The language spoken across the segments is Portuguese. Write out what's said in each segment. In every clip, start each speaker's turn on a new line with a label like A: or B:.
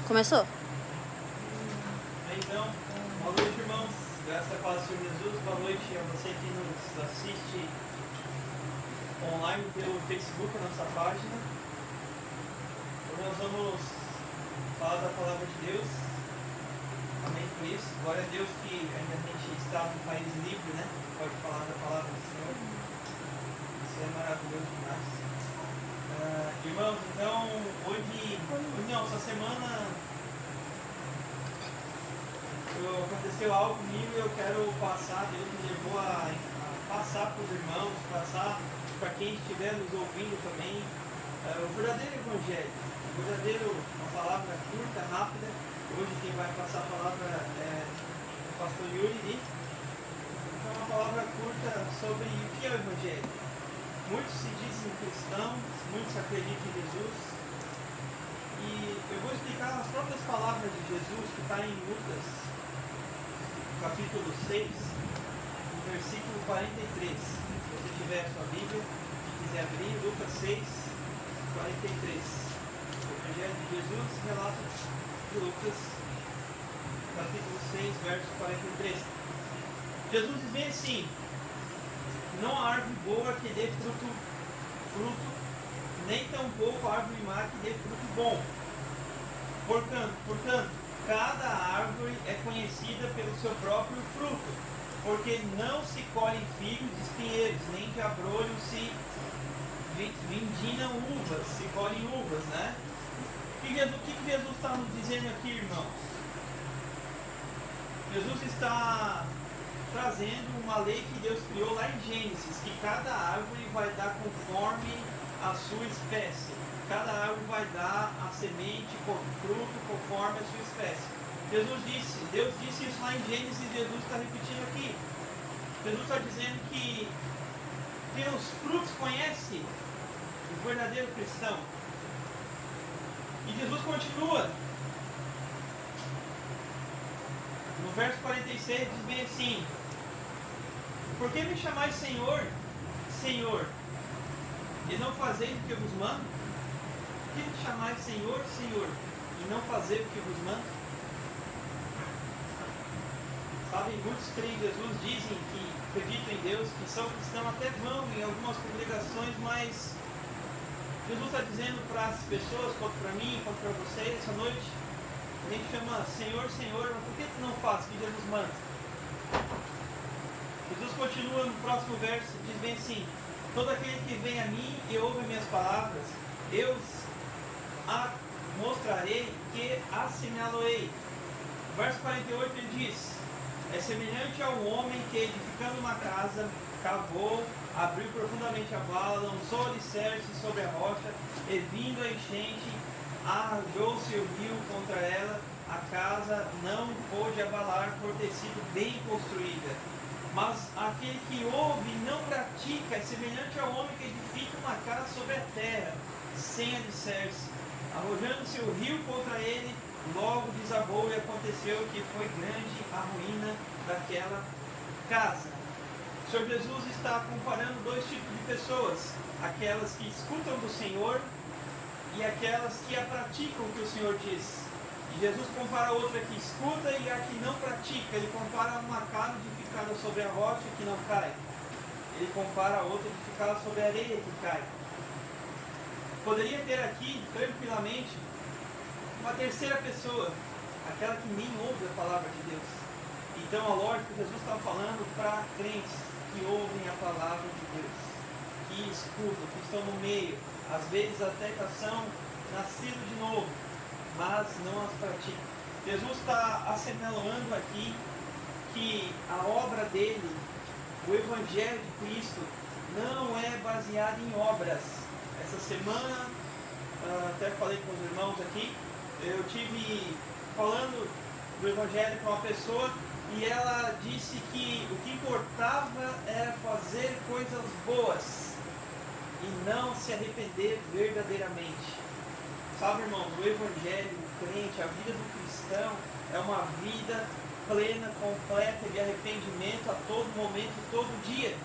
A: Começou?
B: Então, boa noite, irmãos. Graças a paz do Senhor Jesus. Boa noite a você que nos assiste online pelo Facebook, a nossa página. Hoje nós vamos falar da palavra de Deus. Amém por isso. Glória a Deus que ainda a gente está num país livre, né? Pode falar da palavra do Senhor. Isso é maravilhoso demais. Irmãos, então, essa semana aconteceu algo comigo e eu quero passar, Deus me levou a passar para os irmãos, passar para quem estiver nos ouvindo também, o verdadeiro evangelho, uma palavra curta, rápida. Hoje quem vai passar a palavra é o pastor Yuri. Então, uma palavra curta sobre o que é o evangelho. Muitos se dizem cristãos, muitos acreditam em Jesus. E eu vou explicar as próprias palavras de Jesus que está em Lucas, capítulo 6, no versículo 43. Se você tiver a sua Bíblia, se quiser abrir, Lucas 6, 43. O Evangelho de Jesus, relato de Lucas, capítulo 6, verso 43. Jesus diz bem assim: não há árvore boa que dê fruto, nem tampouco árvore má que dê fruto bom. Portanto, cada árvore é conhecida pelo seu próprio fruto, porque não se colhem figos de espinheiros, nem de abrolhos se vindinam uvas, se colhem uvas, né? O que Jesus está nos dizendo aqui, irmãos? Jesus está trazendo uma lei que Deus criou lá em Gênesis, que cada árvore vai dar conforme a sua espécie. Cada árvore vai dar a semente, fruto, conforme a sua espécie. Deus disse isso lá em Gênesis e Jesus está repetindo aqui. Jesus está dizendo que pelos frutos conhece o verdadeiro cristão. E Jesus continua. No verso 46 diz bem assim: por que me chamais Senhor, Senhor, e não fazeis o que eu vos mando? Por que me chamais Senhor, Senhor, e não fazer o que vos mando? Sabem, muitos creem em Jesus, dizem que acreditam em Deus, que são cristãos, até vão em algumas congregações, mas Jesus está dizendo para as pessoas, quanto para mim, quanto para vocês, essa noite, a gente chama Senhor, Senhor, mas por que tu não faz o que Jesus manda? Jesus continua no próximo verso, diz bem assim: todo aquele que vem a mim e ouve minhas palavras, eu a mostrarei que assinaloei. Verso 48 ele diz: é semelhante a um homem que, edificando uma casa, cavou, abriu profundamente a vala, lançou alicerce sobre a rocha, e vindo a enchente, arrojou-se o rio contra ela. A casa não pôde abalar por ter sido bem construída. Mas aquele que ouve e não pratica é semelhante ao homem que edifica uma casa sobre a terra, sem alicerce. Arrojando-se o rio contra ele, logo desabou, e aconteceu que foi grande a ruína daquela casa. O Senhor Jesus está comparando dois tipos de pessoas: aquelas que escutam do Senhor e aquelas que a praticam o que o Senhor diz. E Jesus compara outra que escuta e a que não pratica. Ele compara uma casa edificada sobre a rocha que não cai. Ele compara a outra edificada sobre a areia que cai. Poderia ter aqui, tranquilamente, uma terceira pessoa, aquela que nem ouve a palavra de Deus. Então, é lógico que Jesus está falando para crentes que ouvem a palavra de Deus, que escutam, que estão no meio, às vezes até que são nascidos de novo, mas não as praticam. Jesus está assinalando aqui que a obra dele, o Evangelho de Cristo, não é baseado em obras. Essa semana, até falei com os irmãos aqui, eu tive falando do Evangelho com uma pessoa e ela disse que o que importava era fazer coisas boas e não se arrepender verdadeiramente. Sabe, irmãos, o Evangelho, o crente, a vida do cristão é uma vida plena, completa de arrependimento a todo momento, todo dia.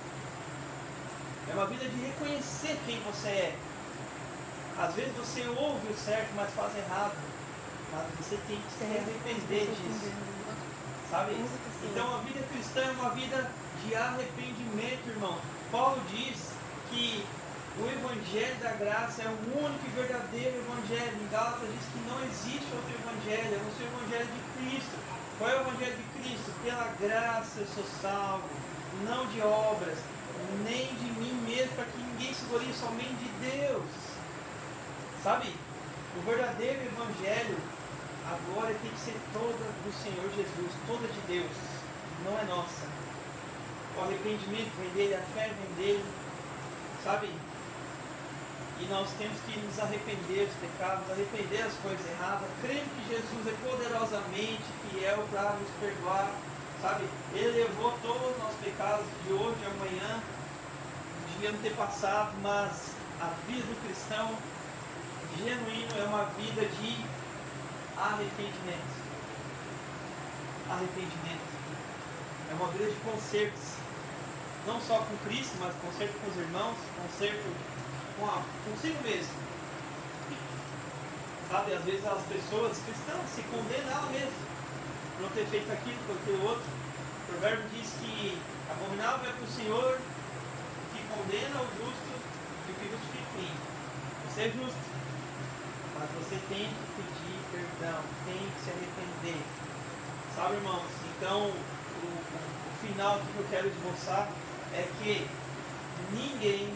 B: É uma vida de reconhecer quem você é. Às vezes você ouve o certo, mas faz errado. Mas você tem que se arrepender disso. Sabe? Então a vida cristã é uma vida de arrependimento, irmão. Paulo diz que o Evangelho da Graça é o único e verdadeiro Evangelho. Em Gálatas diz que não existe outro Evangelho, é o Evangelho de Cristo. Qual é o Evangelho de Cristo? Pela graça eu sou salvo, não de obras, nem de mim mesmo, para que ninguém se glorie, somente de Deus. Sabe? O verdadeiro Evangelho, a glória tem que ser toda do Senhor Jesus, toda de Deus, não é nossa. O arrependimento vem dele, a fé vem dele, sabe? E nós temos que nos arrepender dos pecados, arrepender das coisas erradas, crendo que Jesus é poderosamente fiel para nos perdoar, sabe? Ele levou todos os nossos pecados de hoje, de amanhã, de antepassado, mas a vida do cristão genuíno é uma vida de arrependimento. Arrependimento. É uma vida de consertos. Não só com Cristo, mas conserto com os irmãos, conserto consigo mesmo. Sabe, às vezes as pessoas cristãs se condenam ela mesma por não ter feito aquilo, por aquilo outro. O provérbio diz que abominável é para o Senhor que condena o justo e o que justifica o ímpio. Você é justo, mas você tem que pedir perdão, tem que se arrepender. Sabe, irmãos? Então, o final que eu quero esboçar é que ninguém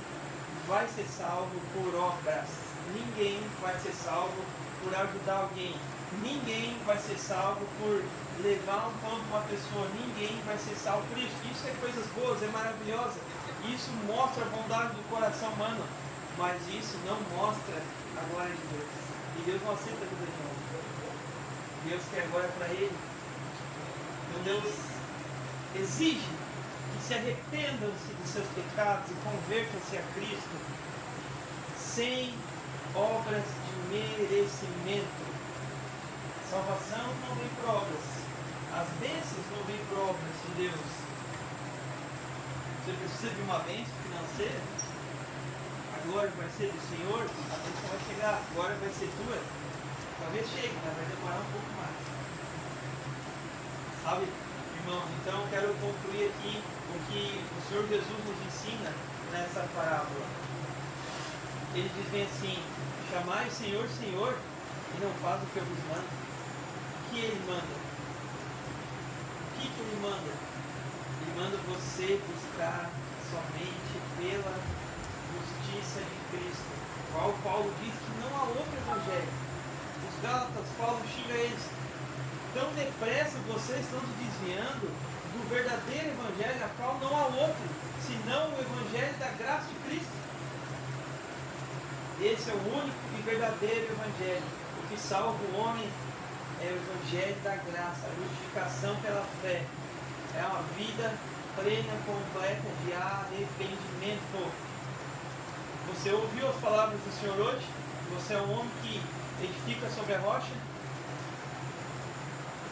B: vai ser salvo por obras, ninguém vai ser salvo por ajudar alguém, ninguém vai ser salvo por levar um pão para uma pessoa, ninguém vai ser salvo por isso. Isso é coisas boas, é maravilhosa, isso mostra a bondade do coração humano, mas isso não mostra a glória de Deus. E Deus não aceita a vida de homem. Deus quer glória para Ele. Então Deus exige que se arrependam-se dos seus pecados e convertam-se a Cristo sem obras de merecimento. A salvação não vem por obras, as bênçãos não vêm por obras de Deus. Você precisa de uma bênção financeira, a glória vai ser do Senhor, a bênção vai chegar, a glória vai ser tua. Talvez chegue, mas vai demorar um pouco mais. Sabe, irmãos, então quero concluir aqui o que o Senhor Jesus nos ensina nessa parábola. Ele diz bem assim: chamai Senhor, Senhor, e não faz o que eu vos mando. O que Ele manda? O que Ele manda? Ele manda você buscar somente pela justiça de Cristo, qual Paulo diz que não há outro evangelho. Os Gálatas, Paulo xinga eles: tão depressa vocês estão se desviando do verdadeiro evangelho, a qual não há outro, senão o evangelho da graça de Cristo. Esse é o único e verdadeiro evangelho. O que salva o homem é o evangelho da graça, a justificação pela fé. É uma vida plena, completa de arrependimento. Você ouviu as palavras do Senhor hoje? Você é um homem que edifica sobre a rocha?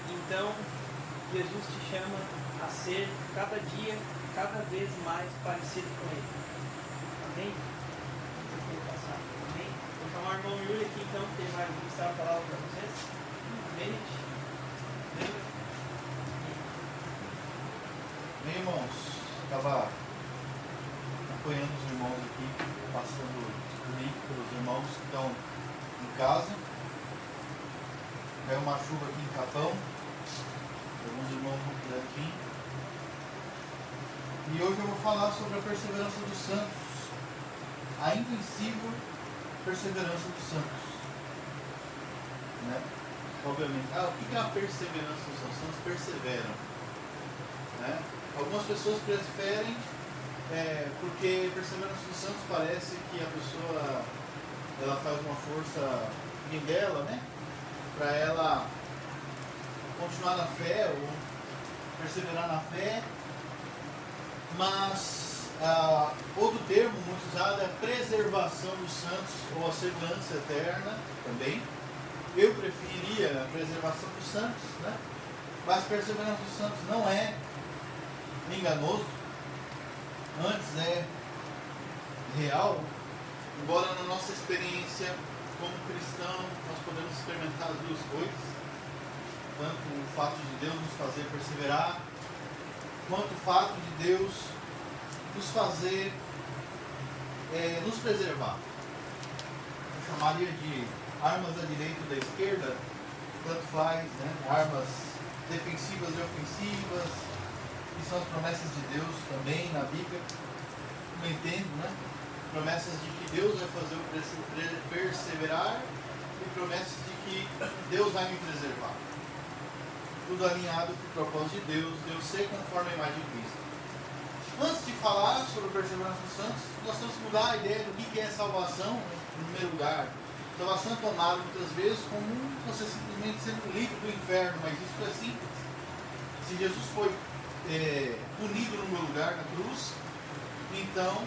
B: Então, Jesus te chama a ser, cada dia, cada vez mais parecido com Ele. Amém? Amém? Vou chamar o irmão Yuri aqui, então, que ele vai ministrar a palavra para vocês. Amém, gente?
A: Bem, irmãos, estava acompanhando os irmãos aqui, passando o link pelos irmãos que estão em casa. Caiu uma chuva aqui em Capão, alguns irmãos não puderam vir. E hoje eu vou falar sobre a perseverança dos santos, a invencível perseverança dos santos. Né? Obviamente, o que é a perseverança dos santos? Os santos perseveram. Né? Algumas pessoas preferem, porque perseverança dos santos parece que a pessoa ela faz uma força em dela, né? Para ela continuar na fé ou perseverar na fé. Mas outro termo muito usado é preservação dos santos ou a segurança eterna também. Eu preferiria a preservação dos santos, né? Mas perseverança dos santos não é enganoso, antes é real, embora na nossa experiência como cristão nós podemos experimentar as duas coisas, tanto o fato de Deus nos fazer perseverar, quanto o fato de Deus nos fazer nos preservar. Eu chamaria de armas da direita e da esquerda, tanto faz, né? Armas defensivas e ofensivas, que são as promessas de Deus também na Bíblia. Não entendo, né? Promessas de que Deus vai fazer o perseverar e promessas de que Deus vai me preservar. Tudo alinhado com o propósito de Deus, Deus ser conforme a imagem de Cristo. Antes de falar sobre a perseverança dos santos, nós temos que mudar a ideia do que é salvação, em primeiro lugar. Salvação é tomada muitas vezes como você simplesmente sendo livre do inferno, mas isso é simples. Se Jesus foi punido no meu lugar na cruz, então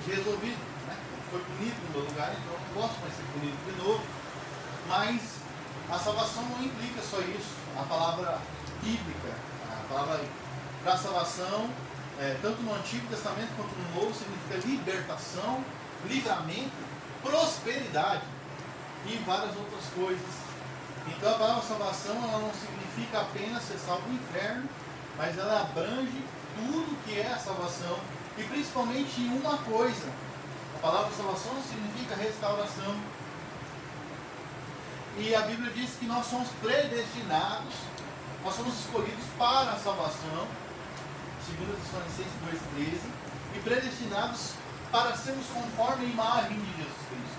A: resolvido, né? Foi punido no meu lugar, então eu não posso mais ser punido de novo. Mas a salvação não implica só isso. A palavra bíblica, a palavra para salvação, tanto no Antigo Testamento quanto no Novo, significa libertação, livramento, prosperidade e várias outras coisas. Então a palavra salvação, ela não significa apenas ser salvo do inferno, mas ela abrange tudo que é a salvação, e principalmente em uma coisa. A palavra salvação significa restauração. E a Bíblia diz que nós somos predestinados, nós somos escolhidos para a salvação, segundo Tessalonicenses 2,13, e predestinados para sermos conforme a imagem de Jesus Cristo.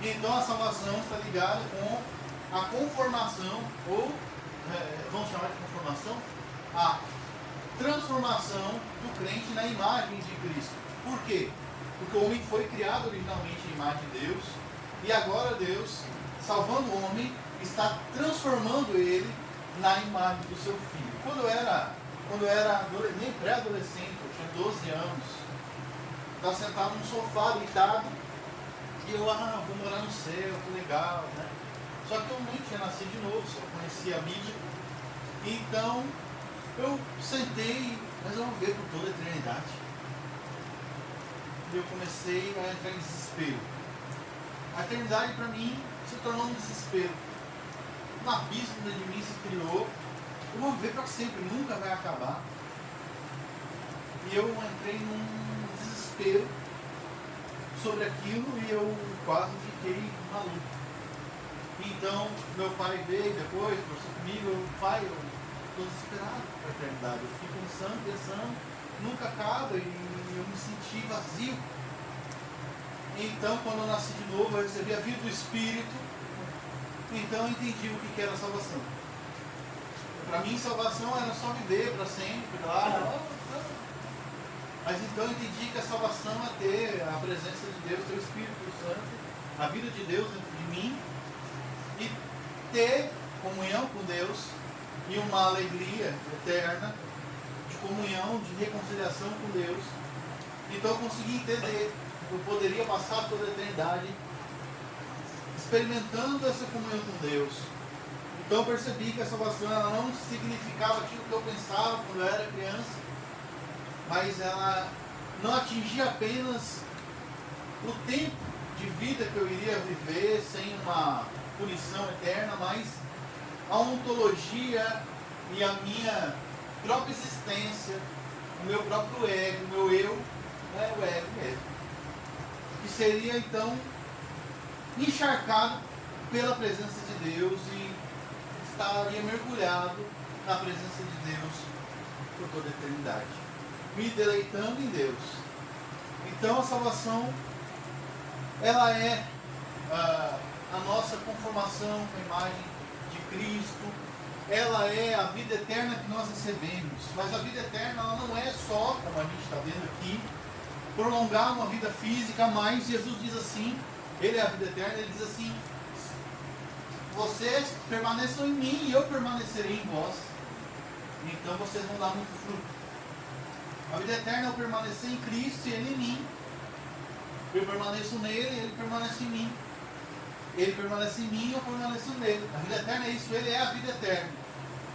A: Então a salvação está ligada com a conformação, ou vamos chamar de conformação, a transformação do crente na imagem de Cristo. Por quê? Porque o homem foi criado originalmente em imagem de Deus, e agora Deus, salvando o homem, está transformando ele na imagem do seu filho. Quando eu era nem pré-adolescente, eu tinha 12 anos, estava sentado num sofá, deitado, e eu, vou morar no céu, que legal, né? Só que eu nem tinha nascido de novo, só conhecia a Bíblia. Então, eu sentei, mas eu vou ver por toda a eternidade. E eu comecei a entrar em desespero. A eternidade para mim se tornou um desespero. Um abismo dentro de mim se criou. Eu vou ver para sempre, nunca vai acabar. E eu entrei num desespero sobre aquilo e eu quase fiquei maluco. Então, meu pai veio depois, conversou comigo, pai, eu estou desesperado para a eternidade. Eu fiquei pensando, nunca acaba, e eu me senti vazio. Então, quando eu nasci de novo, eu recebi a vida do Espírito, então eu entendi o que era salvação. Para mim, salvação era só viver para sempre, claro. Mas então eu entendi que a salvação é ter a presença de Deus, ter o Espírito Santo, a vida de Deus dentro de mim, e ter comunhão com Deus e uma alegria eterna de comunhão, de reconciliação com Deus. Então eu consegui entender que eu poderia passar toda a eternidade experimentando essa comunhão com Deus. Então eu percebi que a salvação ela não significava aquilo que eu pensava quando eu era criança, mas ela não atingia apenas o tempo de vida que eu iria viver sem uma punição eterna, mas a ontologia e a minha própria existência, o meu próprio ego, o meu eu, o ego mesmo, que seria então encharcado pela presença de Deus e estaria mergulhado na presença de Deus por toda a eternidade, me deleitando em Deus. Então a salvação ela é a nossa conformação com a imagem de Cristo, ela é a vida eterna que nós recebemos. Mas a vida eterna ela não é só, como a gente está vendo aqui, prolongar uma vida física, mas Jesus diz assim, Ele é a vida eterna, Ele diz assim, vocês permaneçam em mim e eu permanecerei em vós, então vocês vão dar muito fruto. A vida eterna é eu permanecer em Cristo e Ele em mim. Eu permaneço nele e Ele permanece em mim. Ele permanece em mim e eu permaneço nele. A vida eterna é isso, Ele é a vida eterna.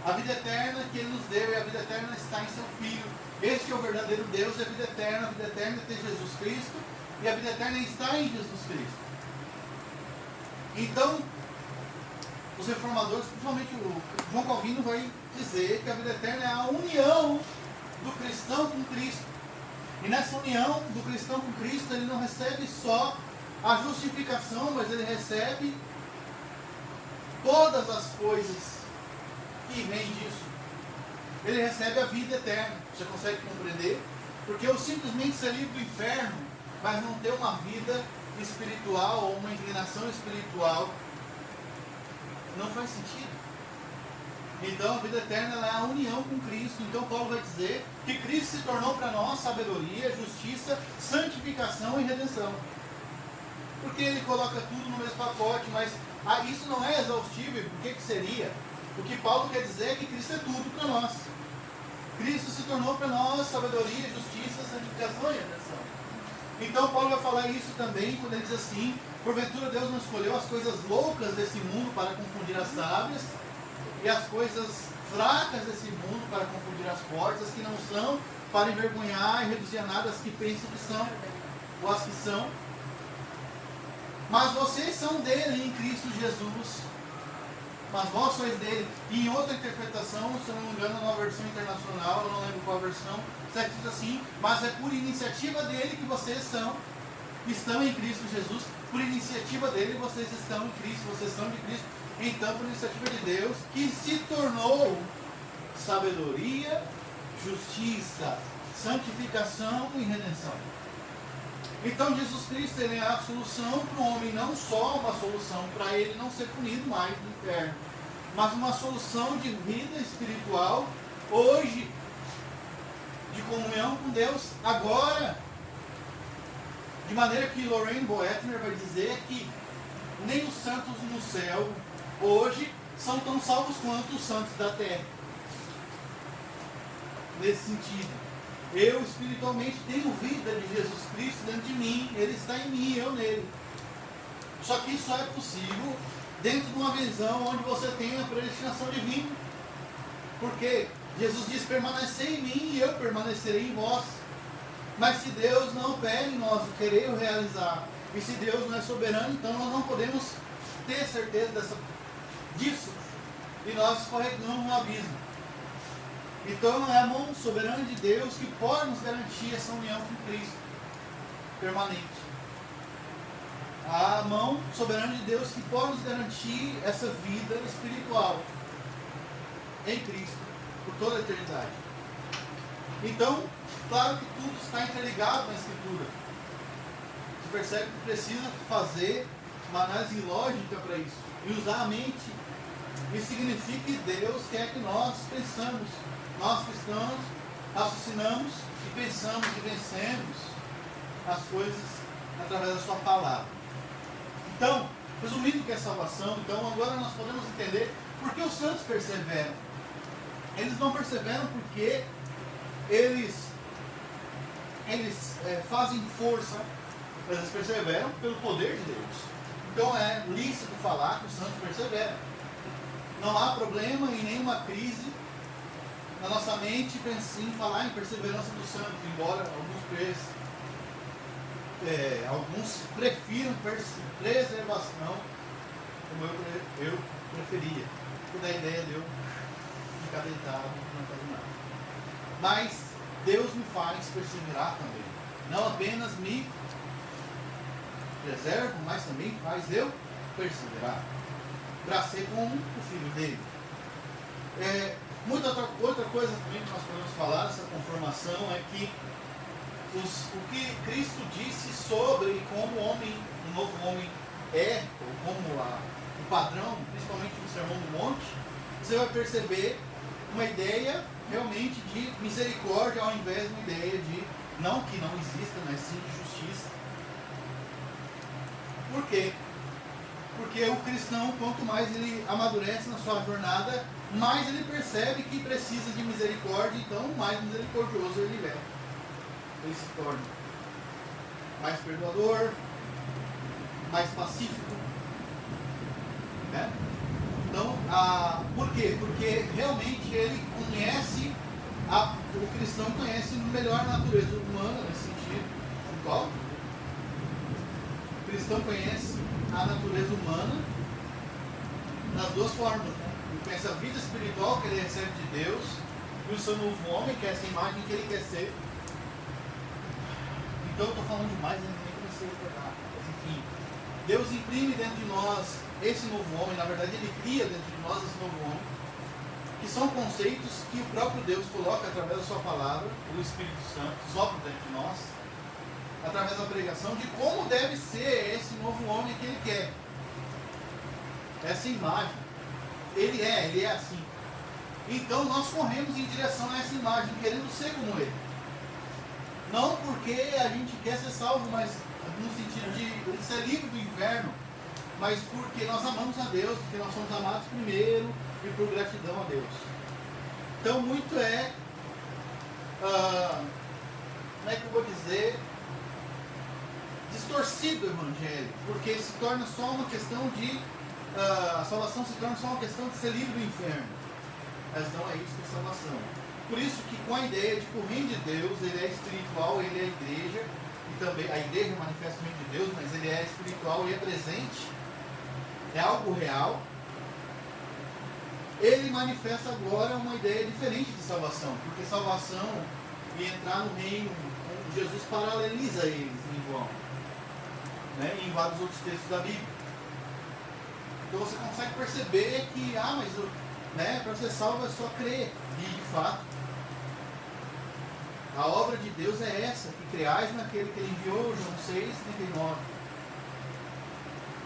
A: A vida eterna que Ele nos deu e a vida eterna está em seu Filho. Este é o verdadeiro Deus, é a vida eterna. A vida eterna é ter Jesus Cristo e a vida eterna está em Jesus Cristo. Então, os reformadores, principalmente o João Calvino, vai dizer que a vida eterna é a união do cristão com Cristo. E nessa união do cristão com Cristo, ele não recebe só a justificação, mas ele recebe todas as coisas que vêm disso. Ele recebe a vida eterna. Você consegue compreender? Porque eu simplesmente ser livre do inferno, mas não ter uma vida espiritual ou uma inclinação espiritual, não faz sentido. Então a vida eterna ela é a união com Cristo. Então Paulo vai dizer que Cristo se tornou para nós sabedoria, justiça, santificação e redenção. Porque ele coloca tudo no mesmo pacote, mas isso não é exaustivo. E por que seria? O que Paulo quer dizer é que Cristo é tudo para nós. Cristo se tornou para nós sabedoria, justiça, santificação e redenção. Então Paulo vai falar isso também quando ele diz assim: porventura Deus não escolheu as coisas loucas desse mundo para confundir as sábias, e as coisas fracas desse mundo para confundir as fortes, as que não são, para envergonhar e reduzir a nada as que pensam que são, ou as que são. Mas vocês são dele em Cristo Jesus. Mas vós sois dele. E em outra interpretação, se eu não me engano, numa versão internacional, eu não lembro qual versão, certo, diz assim: mas é por iniciativa dele que vocês estão em Cristo Jesus. Por iniciativa dele vocês estão em Cristo, vocês são de Cristo. Então, por iniciativa de Deus, que se tornou sabedoria, justiça, santificação e redenção. Então Jesus Cristo ele é a solução para o homem, não só uma solução para ele não ser punido mais no inferno, mas uma solução de vida espiritual hoje, de comunhão com Deus agora. De maneira que Lorraine Boetner vai dizer que nem os santos no céu hoje são tão salvos quanto os santos da terra. Nesse sentido, eu espiritualmente tenho vida de Jesus Cristo dentro de mim, Ele está em mim, eu nele. Só que isso é possível dentro de uma visão onde você tem a predestinação divina. Porque Jesus diz: permanecei em mim e eu permanecerei em vós. Mas se Deus não opera em nós o querer e o realizar, e se Deus não é soberano, então nós não podemos ter certeza disso. E nós escorregamos no abismo. Então é a mão soberana de Deus que pode nos garantir essa união com Cristo permanente. A mão soberana de Deus que pode nos garantir essa vida espiritual em Cristo por toda a eternidade. Então, claro que tudo está interligado na Escritura. Você percebe que precisa fazer uma análise lógica para isso e usar a mente. Isso significa que Deus quer que nós pensamos. Nós cristãos raciocinamos e pensamos e vencemos as coisas através da sua palavra. Então, resumindo o que é salvação, então agora nós podemos entender por que os santos perseveram. Eles não perseveram porque eles fazem força, mas eles perseveram pelo poder de Deus. Então é lícito falar que os santos perseveram. Não há problema em nenhuma crise na nossa mente pensar em falar em perseverança dos santos, embora alguns prefiram preservação, como eu preferia, por a ideia de eu ficar deitado e não fazer nada. Mas Deus me faz perseverar também. Não apenas me preserva, mas também faz eu perseverar, para ser como o filho dele. Outra coisa também que nós podemos falar, essa conformação, é que o que Cristo disse sobre como o novo homem é, ou como o padrão, principalmente no Sermão do Monte, você vai perceber uma ideia realmente de misericórdia ao invés de uma ideia de, não que não exista, mas sim de justiça. Por quê? Porque o cristão, quanto mais ele amadurece na sua jornada, mais ele percebe que precisa de misericórdia, então mais misericordioso ele é. Ele se torna mais perdoador, mais pacífico. Né? Então, por quê? Porque realmente ele conhece, o cristão conhece melhor a natureza humana nesse sentido. Igual? O cristão conhece a natureza humana nas duas formas. Ele conhece a vida espiritual que ele recebe de Deus e o seu novo homem, que é essa imagem que ele quer ser. Então eu estou falando demais, nem comecei a recordar. Mas enfim, Deus imprime dentro de nós esse novo homem, na verdade ele cria dentro de nós esse novo homem, que são conceitos que o próprio Deus coloca através da sua palavra, o Espírito Santo, sopra dentro de nós, através da pregação, de como deve ser esse novo homem que ele quer. Essa imagem. Ele é assim. Então nós corremos em direção a essa imagem, querendo ser como ele. Não porque a gente quer ser salvo, mas no sentido de ser livre do inferno, mas porque nós amamos a Deus, porque nós somos amados primeiro e por gratidão a Deus. Então muito como é que eu vou dizer, distorcido o evangelho, porque se torna só uma questão de a salvação se torna só uma questão de ser livre do inferno, mas não é isso que é salvação. Por isso que com a ideia de que o reino de Deus ele é espiritual, ele é a igreja, e também a igreja manifesta o reino de Deus, mas ele é espiritual e é presente, é algo real. Ele manifesta agora uma ideia diferente de salvação, porque salvação e entrar no reino, Jesus paraleliza eles em João, né, e em vários outros textos da Bíblia. Então você consegue perceber que, mas para ser salvo é só crer. E de fato, a obra de Deus é essa, que creais naquele que ele enviou, João 6:39.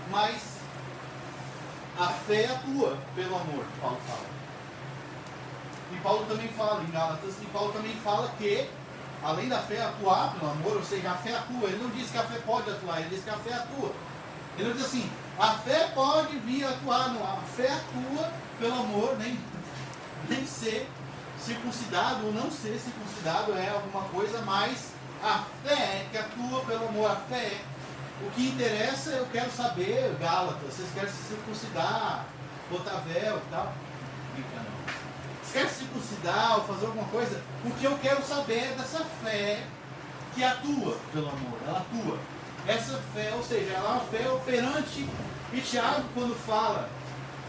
A: Mas a fé atua pelo amor, Paulo fala. E Paulo também fala, em Gálatas, e Paulo também fala que, além da fé atuar pelo amor, ou seja, a fé atua. Ele não diz que a fé pode atuar, ele diz que a fé atua. Ele não diz assim, a fé pode vir a atuar, não. A fé atua pelo amor, nem ser circuncidado ou não ser circuncidado é alguma coisa, mas a fé que atua pelo amor, a fé, o que interessa, eu quero saber, Gálatas, vocês querem se circuncidar, botar véu e tal? Vocês querem se circuncidar ou fazer alguma coisa? O que eu quero saber é dessa fé que atua pelo amor, ela atua. Essa fé, ou seja, ela é uma fé operante. E Tiago, quando fala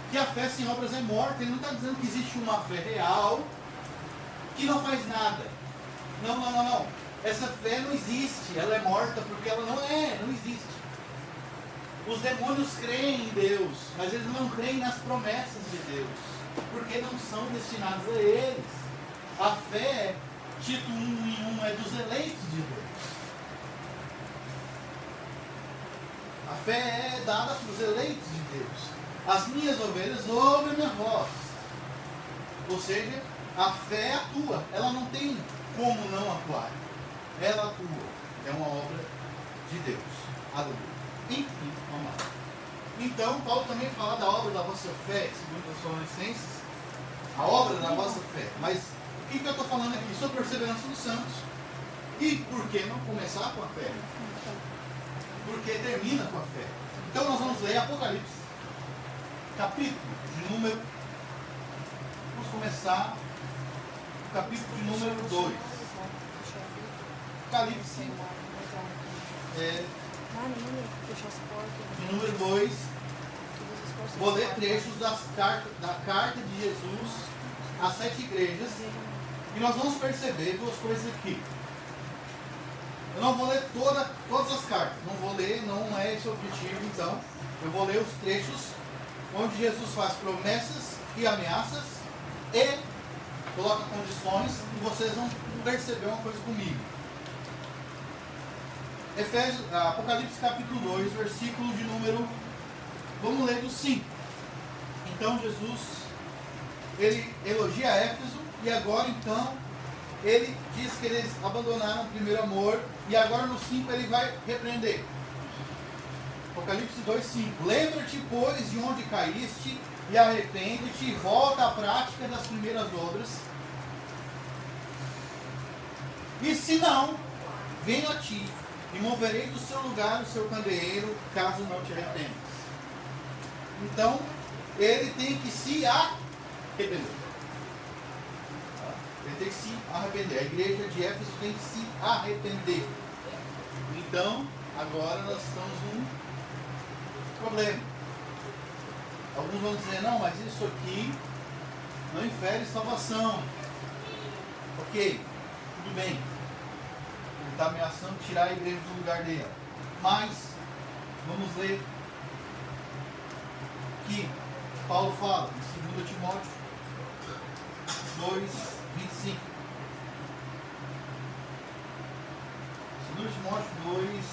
A: que a fé sem obras é morta, ele não está dizendo que existe uma fé real que não faz nada. Não. Essa fé não existe, ela é morta porque ela não existe. Os demônios creem em Deus, mas eles não creem nas promessas de Deus, porque não são destinados a eles. A fé, Tito 1:1, é dos eleitos de Deus. A fé é dada para os eleitos de Deus. As minhas ovelhas ouvem a minha voz. Ou seja, a fé atua. Ela não tem como não atuar. Ela atua. É uma obra de Deus. Aleluia. Enfim, vamos lá. Então, Paulo também fala da obra da vossa fé, segundo as Tessalonicenses. A obra da vossa fé. Mas o que eu estou falando aqui? Sobre a perseverança dos santos. E por que não começar com a fé? Porque termina com a fé. Então nós vamos ler Apocalipse, capítulo de número. Vamos começar o capítulo de número 2. Apocalipse de número 2. Vou ler trechos da carta de Jesus às 7 igrejas. E nós vamos perceber duas coisas aqui. Eu não vou ler todas as cartas, não é esse o objetivo, então. Eu vou ler os trechos onde Jesus faz promessas e ameaças e coloca condições e vocês vão perceber uma coisa comigo. Apocalipse capítulo 2, versículo de número, vamos ler do 5. Então Jesus, ele elogia Éfeso e agora então ele diz que eles abandonaram o primeiro amor e agora no 5 ele vai repreender. Apocalipse 2:5. Lembra-te, pois, de onde caíste e arrepende-te e volta à prática das primeiras obras. E se não, venho a ti e moverei do seu lugar o seu candeeiro, caso não te arrependas. Então, ele tem que se arrepender. Ele tem que se arrepender. A igreja de Éfeso tem que se arrepender. Então, agora nós estamos num problema. Alguns vão dizer, não, mas isso aqui não infere salvação. Ok, tudo bem. Ele está ameaçando tirar a igreja do lugar dele. Mas, vamos ler que Paulo fala em 2 Timóteo 2, 25. 2 Timóteo 2,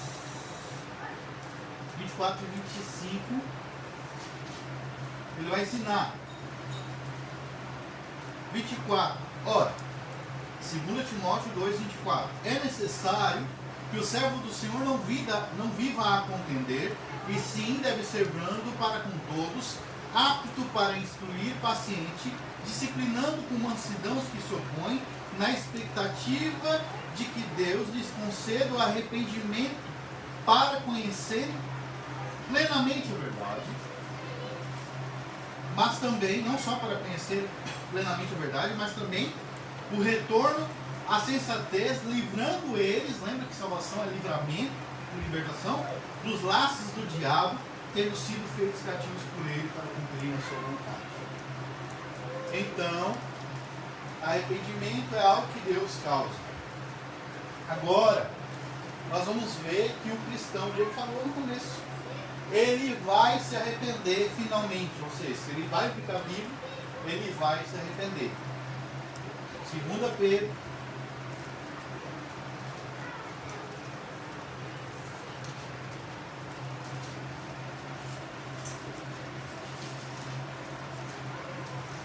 A: 24 e 25. Ele vai ensinar. 24. Ora, 2 Timóteo 2, 24. É necessário que o servo do Senhor não viva a contender, e sim deve ser brando para com todos, apto para instruir, paciente, disciplinando com mansidão os que se opõem, na expectativa de que Deus lhes conceda o arrependimento para conhecer plenamente a verdade, mas também, não só para conhecer plenamente a verdade, mas também o retorno à sensatez, livrando eles, lembra que salvação é livramento, libertação, dos laços do diabo, tendo sido feitos cativos por ele para cumprir a sua vontade. Então, arrependimento é algo que Deus causa. Agora, nós vamos ver que o cristão, ele falou no começo, ele vai se arrepender finalmente, ou seja, se ele vai ficar vivo, ele vai se arrepender. 2 Pedro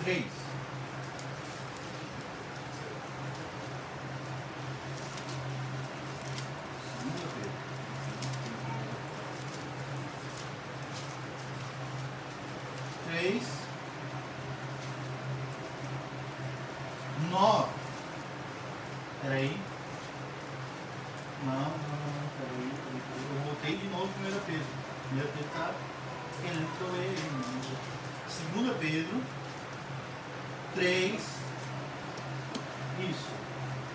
A: 3. 3, 9. Peraí. Não, peraí. Eu voltei de novo para 1 Pedro. 1 Pedro está querendo que eu leia aí. 2 Pedro 3. Isso.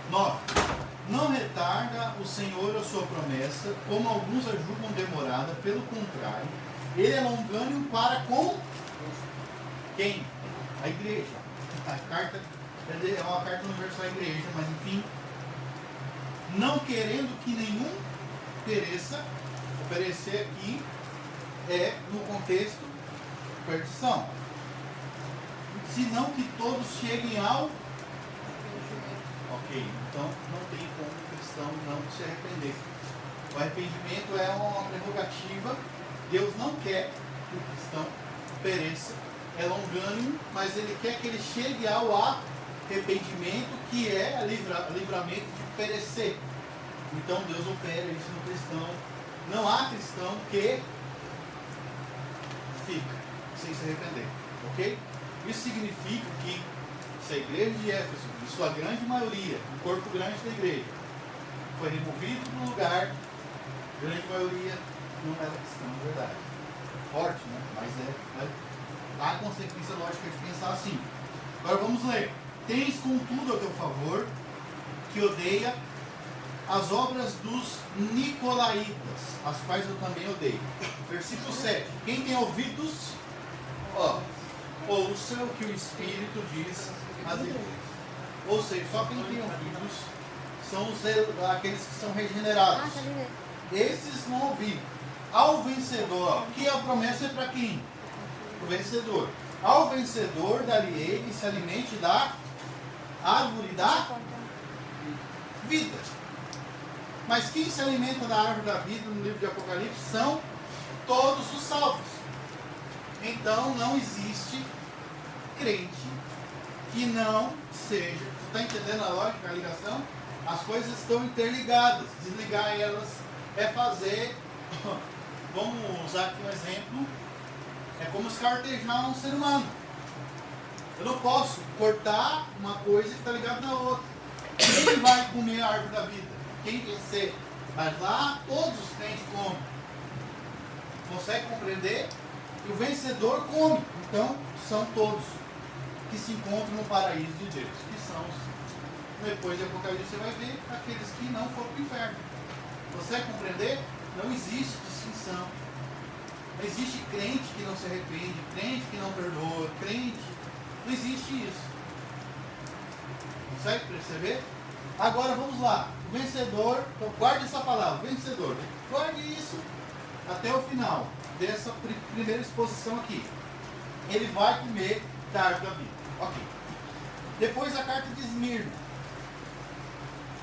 A: 9. Não retarda o Senhor a sua promessa, como alguns a julgam demorada, pelo contrário, ele é longânimo para com quem? A igreja. A carta é uma carta universal à igreja, mas enfim, não querendo que nenhum pereça. Perecer aqui é no contexto perdição, senão que todos cheguem ao ok. Então não tem como o cristão não se arrepender. O arrependimento é uma prerrogativa. Deus não quer que o cristão pereça, é longânimo, mas ele quer que ele chegue ao arrependimento, que é livramento de perecer. Então Deus opera isso no cristão. Não há cristão que fica sem se arrepender, ok? Isso significa que se a igreja de Éfeso, em sua grande maioria, o corpo grande da igreja, foi removido do lugar, a grande maioria não era cristão, na verdade. Forte, né? Mas há consequência lógica de pensar assim. Agora vamos ler. Tens contudo a teu favor, que odeia as obras dos nicolaítas, as quais eu também odeio. Versículo 7. Quem tem ouvidos, ouça o que o Espírito diz às igrejas. Ou seja, só quem tem ouvidos são aqueles que são regenerados. Esses vão ouvir. Ao vencedor, que a promessa é para quem? O vencedor. Ao vencedor darei que se alimente da árvore da vida. Mas quem se alimenta da árvore da vida no livro de Apocalipse são todos os salvos. Então não existe crente que não seja. Você está entendendo a lógica, a ligação? As coisas estão interligadas. Desligar elas é fazer. Vamos usar aqui um exemplo. É como escartejar um ser humano. Eu não posso cortar uma coisa que está ligada na outra. Quem vai comer a árvore da vida? Quem vencer? Mas lá todos os crentes comem. Consegue compreender? E o vencedor come. Então são todos que se encontram no paraíso de Deus. Que são os... Depois de Apocalipse você vai ver aqueles que não foram para o inferno. Consegue compreender? Não existe distinção. Não existe crente que não se arrepende, crente que não perdoa, crente. Não existe isso. Consegue perceber? Agora vamos lá. O vencedor, então guarde essa palavra, vencedor. Guarde isso até o final dessa primeira exposição aqui. Ele vai comer da árvore da vida. Ok. Depois a carta de Esmirna.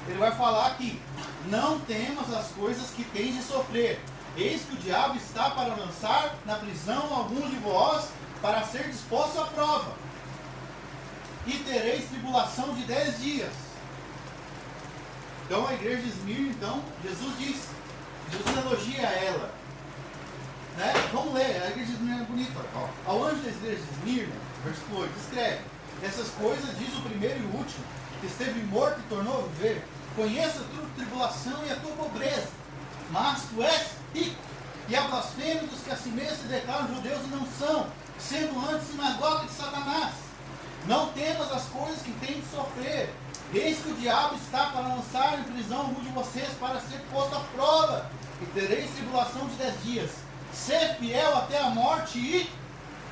A: Ele vai falar aqui: não temas as coisas que tens de sofrer. Eis que o diabo está para lançar na prisão alguns de vós, para ser disposto à prova. E tereis tribulação de 10 dias. Então a igreja de Esmirna, então, Jesus diz, Jesus elogia ela. Né? Vamos ler, a igreja de Esmirna é bonita. Ó. Ao anjo da igreja de Esmirna, versículo 8, escreve: essas coisas diz o primeiro e o último, que esteve morto e tornou a viver. Conheça a tua tribulação e a tua pobreza, mas tu és rico. E a blasfêmia dos que a si mesmos se declaram judeus e não são, sendo antes sinagoga de Satanás. Não temas as coisas que têm de sofrer. Eis que o diabo está para lançar em prisão algum de vocês, para ser posto à prova, e tereis tribulação de 10 dias. Ser fiel até a morte e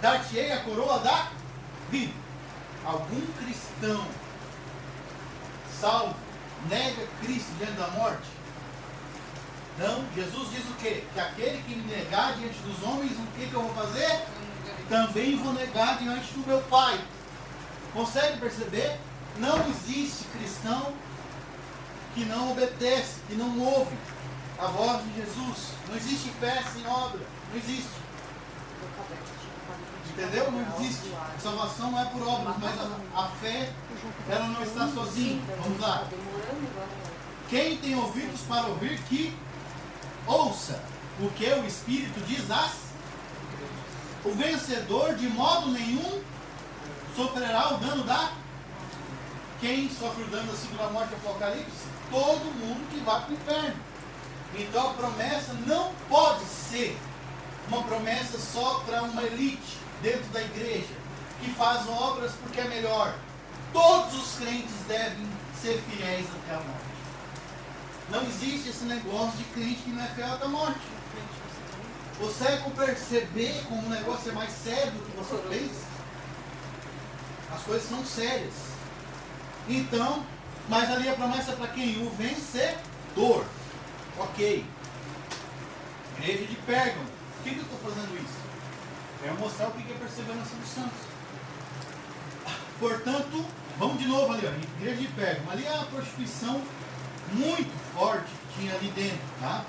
A: dar-te-ei a coroa da vida. Algum cristão salvo nega Cristo diante da morte? Não. Jesus diz o quê? Que aquele que me negar diante dos homens, o que eu vou fazer? Também vou negar diante do meu Pai. Consegue perceber? Não existe cristão que não obedece, que não ouve a voz de Jesus. Não existe fé sem obra. Não existe. Entendeu? Não existe. A salvação não é por obras, mas a fé, ela não está sozinha. Vamos lá. Quem tem ouvidos para ouvir, que ouça o que o Espírito diz às. O vencedor de modo nenhum sofrerá o dano da. Quem sofre o dano da segunda morte do Apocalipse? Todo mundo que vai para o inferno. Então a promessa não pode ser uma promessa só para uma elite dentro da igreja, que faz obras porque é melhor. Todos os crentes devem ser fiéis até a morte. Não existe esse negócio de crente que não é fiel até a morte. Consegue perceber como o negócio é mais sério do que você pensa? As coisas são sérias. Então, mas ali a promessa é para quem? O vencedor. Ok. Igreja de Pérgamo. Por que eu estou fazendo isso? É mostrar o que é perseverança dos santos. Portanto, vamos de novo ali, ó, igreja de Pérgamo. Ali é uma prostituição muito forte que tinha ali dentro, tá?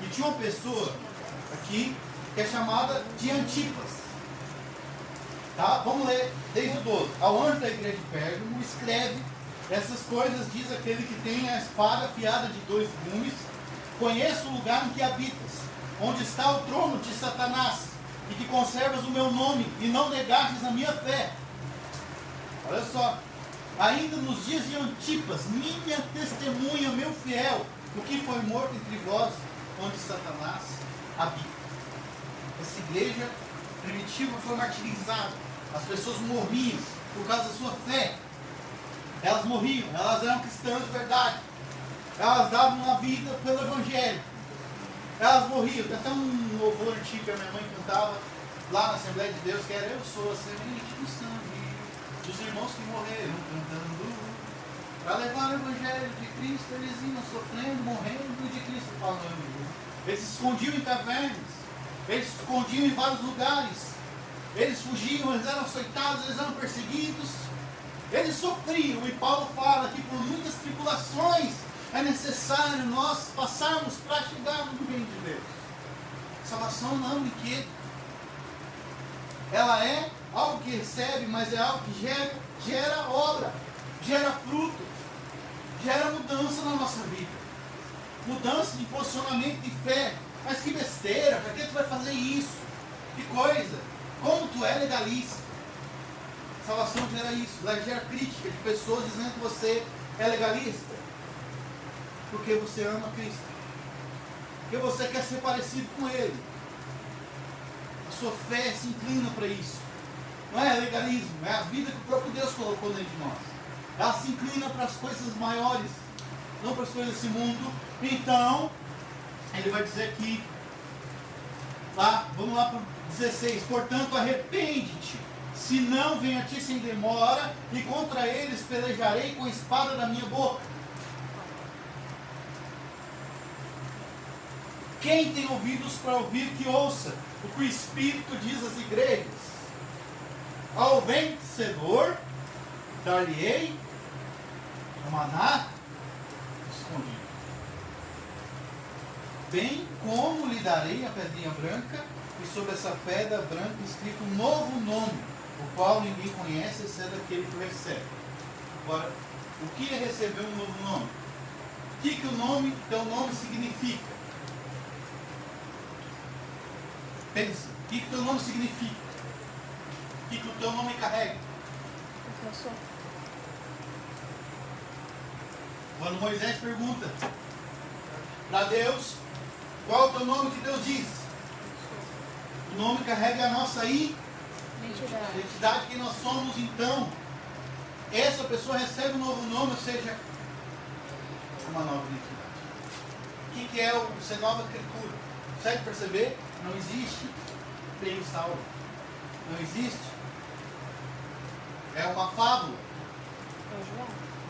A: E tinha uma pessoa aqui que é chamada de Antipas. Tá? Vamos ler desde o 12. Ao anjo da igreja de Pérgamo escreve: essas coisas diz aquele que tem a espada afiada de 2 gumes. Conheço o lugar em que habitas, onde está o trono de Satanás, e que conservas o meu nome, e não negastes a minha fé. Olha só. Ainda nos dias de Antipas, minha testemunha, meu fiel, o que foi morto entre vós, onde Satanás habita. Essa igreja primitiva foi martirizada. As pessoas morriam por causa da sua fé. Elas morriam, elas eram cristãs de verdade. Elas davam a vida pelo Evangelho. Elas morriam. Tem até um louvor antigo que a minha mãe cantava lá na Assembleia de Deus, que era: eu sou a semente do sangue dos irmãos que morreram cantando, para levar o Evangelho de Cristo. Eles iam sofrendo, morrendo, e de Cristo falando. Eles se escondiam em cavernas, eles se escondiam em vários lugares, eles fugiam, eles eram açoitados, eles eram perseguidos, eles sofriam. E Paulo fala que por muitas tribulações é necessário nós passarmos para chegarmos no reino de Deus. Salvação não é um brinquedo. Ela é algo que recebe, mas é algo que gera obra, gera fruto, gera mudança na nossa vida. Mudança de posicionamento de fé. Mas que besteira, para que tu vai fazer isso? Que coisa! Como tu é legalista? Salvação gera isso, ela gera crítica de pessoas dizendo que você é legalista. Porque você ama Cristo. Porque você quer ser parecido com Ele. A sua fé se inclina para isso. Não é legalismo, é a vida que o próprio Deus colocou dentro de nós. Ela se inclina para as coisas maiores, não para as coisas desse mundo. Então, ele vai dizer aqui, Tá? Vamos lá para o 16. Portanto, arrepende-te, se não vem a ti sem demora, e contra eles pelejarei com a espada da minha boca. Quem tem ouvidos para ouvir, que ouça o que o Espírito diz às igrejas. Ao vencedor, dar-lhe-ei o maná escondido, bem como lhe darei a pedrinha branca, e sobre essa pedra branca escrito um novo nome, o qual ninguém conhece, exceto aquele que o recebe. Agora, o que é receber um novo nome? O que o teu nome significa? Pensa, o que o teu nome significa? O que o teu nome carrega?
C: O que eu sou?
A: Quando Moisés pergunta para Deus, qual é o teu nome que Deus diz? O nome carrega a nossa identidade, quem nós somos. Então, essa pessoa recebe um novo nome, ou seja, uma nova identidade. O que é o ser nova criatura? Consegue perceber? Não existe bem-estar. Não existe. É uma fábula.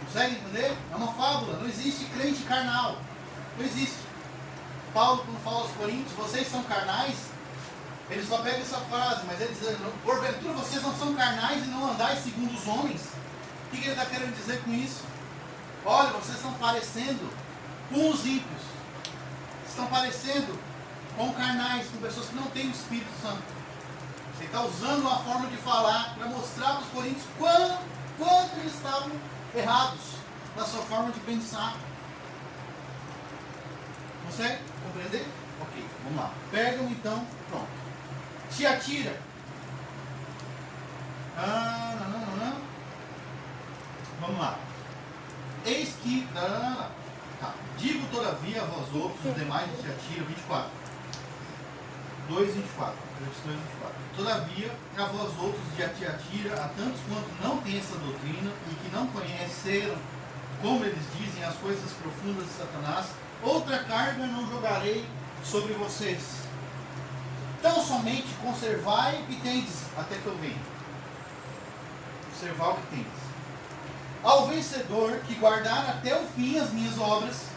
A: Consegue entender? É uma fábula. Não existe crente carnal. Não existe. Paulo, quando fala aos Coríntios, vocês são carnais, ele só pega essa frase, mas ele diz, porventura vocês não são carnais e não andais segundo os homens. O que ele está querendo dizer com isso? Olha, vocês estão parecendo com os ímpios. Estão parecendo com carnais, com pessoas que não têm o Espírito Santo. Ele está usando uma forma de falar para mostrar para os coríntios quanto eles estavam errados na sua forma de pensar. Consegue compreender? Ok, vamos lá. Pérgamo então, pronto. Tiatira. Vamos lá. Eis que... Tá. Digo todavia a vós outros, os demais de Tiatira, 24. 2:24. Todavia, a vós outros de Tiatira, a tantos quanto não têm essa doutrina e que não conheceram, como eles dizem, as coisas profundas de Satanás, outra carga não jogarei sobre vocês. Tão somente conservai o que tendes, até que eu venha. Conservar o que tendes. Ao vencedor que guardar até o fim as minhas obras,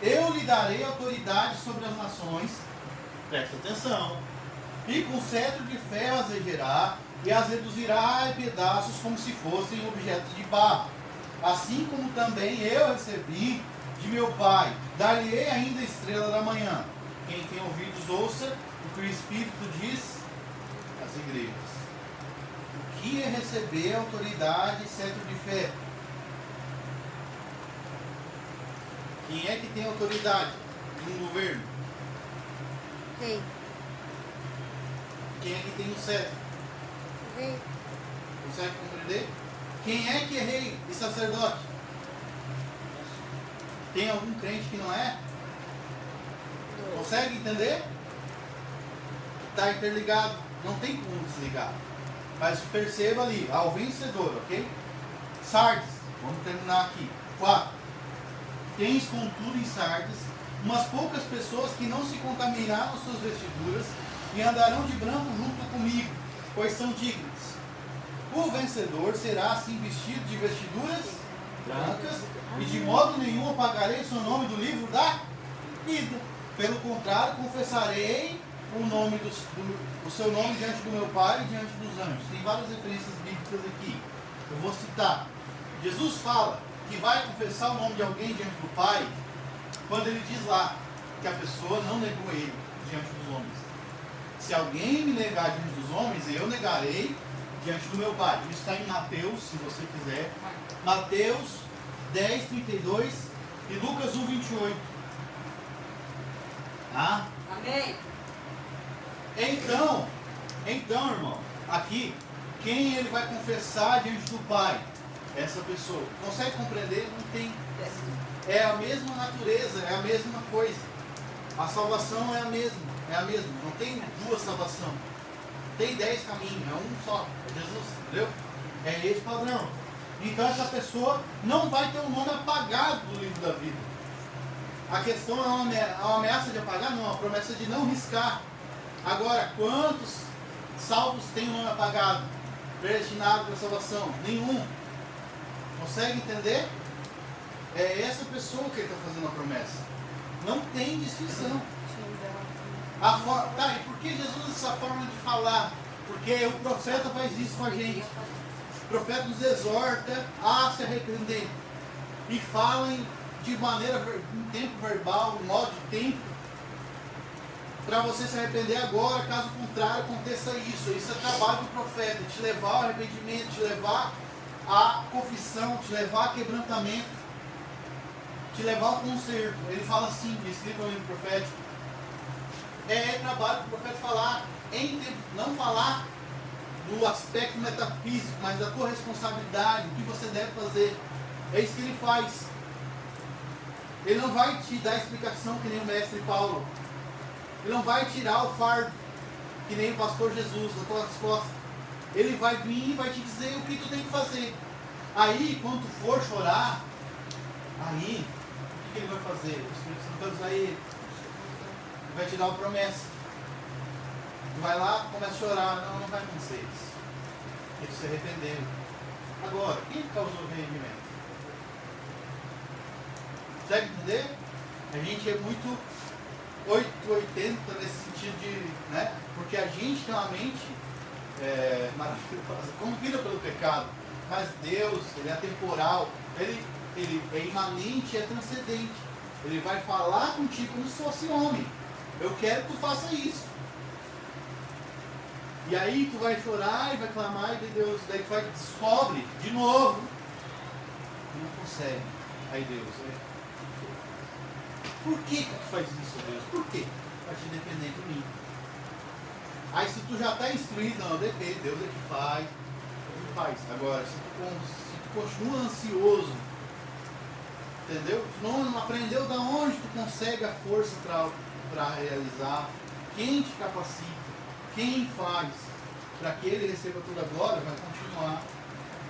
A: eu lhe darei autoridade sobre as nações. Presta atenção. E com cetro de ferro as regerá e as reduzirá em pedaços como se fossem objetos de barro. Assim como também eu recebi de meu Pai. Dar-lhe-ei ainda a estrela da manhã. Quem tem ouvidos, ouça o que o Espírito diz às igrejas. O que é receber autoridade e cetro de ferro? Quem é que tem autoridade em um governo?
C: Rei.
A: Quem é que tem um cetro?
C: Rei.
A: Consegue compreender? Quem é que é rei e sacerdote? Tem algum crente que não é? Consegue entender? Está interligado. Não tem como desligar. Mas perceba ali, ao vencedor, ok? Sardes, vamos terminar aqui. 4. Tens contudo em Sardes umas poucas pessoas que não se contaminaram suas vestiduras e andarão de branco junto comigo, pois são dignas. O vencedor será assim vestido de vestiduras brancas, e de modo nenhum apagarei o seu nome do livro da vida. Pelo contrário, confessarei o seu nome diante do meu Pai e diante dos anjos. Tem várias referências bíblicas aqui. Eu vou citar. Jesus fala que vai confessar o nome de alguém diante do Pai quando ele diz lá que a pessoa não negou ele diante dos homens. Se alguém me negar diante dos homens, eu negarei diante do meu Pai. Isso está em Mateus, se você quiser. Mateus 10:32 e Lucas 1:28. Tá?
C: Amém.
A: Então, irmão, aqui, quem ele vai confessar diante do Pai? Essa pessoa. Consegue compreender? Não tem. É a mesma natureza, é a mesma coisa. A salvação é a mesma, Não tem duas salvações. Tem 10 caminhos, é um só. É Jesus, entendeu? É esse padrão. Então essa pessoa não vai ter o nome apagado do livro da vida. A questão é uma ameaça de apagar? Não, a promessa de não riscar. Agora, quantos salvos têm o nome apagado? Predestinado para a salvação? Nenhum. Consegue entender? É essa pessoa que ele está fazendo a promessa. Não tem distinção. Tá, e por que Jesus usa essa forma de falar? Porque o profeta faz isso com a gente. O profeta nos exorta a se arrepender. E fala de maneira, em tempo verbal, em modo de tempo, para você se arrepender agora, caso contrário aconteça isso. Isso é trabalho do profeta, te levar ao arrependimento, te levar à confissão, te levar a quebrantamento, te levar ao conserto. Ele fala assim, nesse livro profético. É trabalho do profeta falar, não falar do aspecto metafísico, mas da tua responsabilidade, o que você deve fazer. É isso que ele faz. Ele não vai te dar explicação que nem o mestre Paulo. Ele não vai tirar o fardo que nem o pastor Jesus das tuas costas. Ele vai vir e vai te dizer o que tu tem que fazer. Aí, quando tu for chorar, aí, o que ele vai fazer? O Espírito Santo vai usar ele. Ele vai te dar uma promessa. Tu vai lá, começa a chorar. Não vai acontecer isso. Porque tu se arrependeu. Agora, quem causou o arrependimento? Consegue entender? A gente é muito 880 nesse sentido de, né? Porque a gente tem uma mente maravilhosa, corrompida pelo pecado. Mas Deus, Ele é atemporal, Ele é imanente, é transcendente. Ele vai falar contigo como se fosse homem. Eu quero que tu faça isso. E aí tu vai chorar e vai clamar e Deus, daí tu vai descobre de novo. Tu não consegue. Aí Deus, por que tu faz isso, Deus? Por quê? Para te depender de mim. Aí se tu já está instruído, não, depende, Deus é que faz. Agora, se tu continua ansioso, entendeu? Tu não aprendeu da onde tu consegue a força para realizar, quem te capacita, quem faz, para que ele receba toda a glória, vai continuar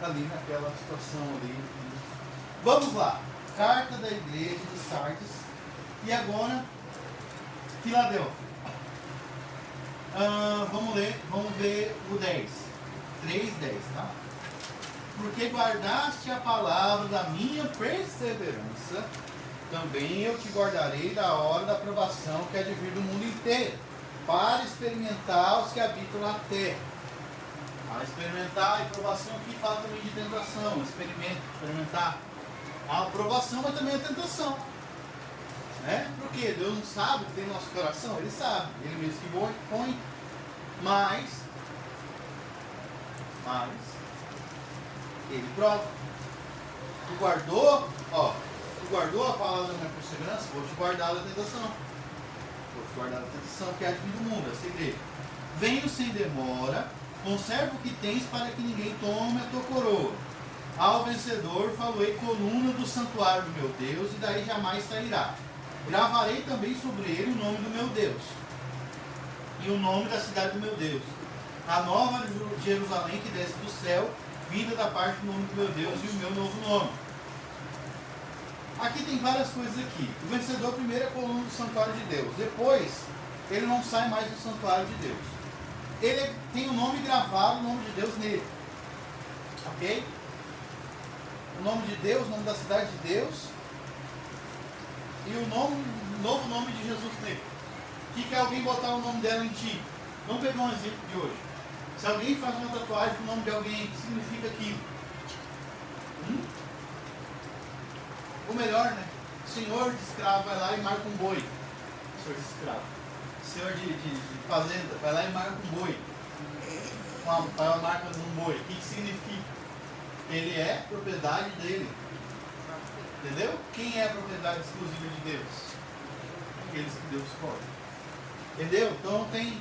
A: ali naquela situação ali. Vamos lá. Carta da igreja de Sardes. E agora, Filadélfia. Vamos ver o 10. 3:10, tá? Porque guardaste a palavra da minha perseverança, também eu te guardarei da hora da aprovação que há de vir do mundo inteiro, para experimentar os que habitam na terra. Para experimentar, a aprovação aqui fala também de tentação, experimentar. A aprovação, mas também a tentação. Né? Porque Deus não sabe o que tem no nosso coração, Ele sabe, Ele mesmo que põe, mas Ele prova. Tu guardou a palavra da minha perseverança, vou te guardar da tentação. Vou te guardar da tentação que há de vir do mundo, essa igreja. Venho sem demora, conserva o que tens para que ninguém tome a tua coroa. Ao vencedor falei coluna do santuário do meu Deus, e daí jamais sairá. Gravarei também sobre ele o nome do meu Deus e o nome da cidade do meu Deus, a nova Jerusalém que desce do céu, vinda da parte do nome do meu Deus e o meu novo nome. Aqui tem várias coisas aqui. O vencedor primeiro é a coluna do santuário de Deus. Depois, ele não sai mais do santuário de Deus. Ele tem o nome gravado, o nome de Deus nele. Ok? O nome de Deus, o nome da cidade de Deus e o novo nome de Jesus nele. O que é alguém botar o nome dela em ti? Vamos pegar um exemplo de hoje. Se alguém faz uma tatuagem com o nome de alguém, o que significa aquilo? Ou melhor, né? Senhor de escravo vai lá e marca um boi. Senhor de escravo. Senhor de fazenda vai lá e marca um boi. Uma marca de um boi. O que significa? Ele é propriedade dele. Entendeu? Quem é a propriedade exclusiva de Deus? Aqueles que Deus escolhe. Entendeu? Então tem.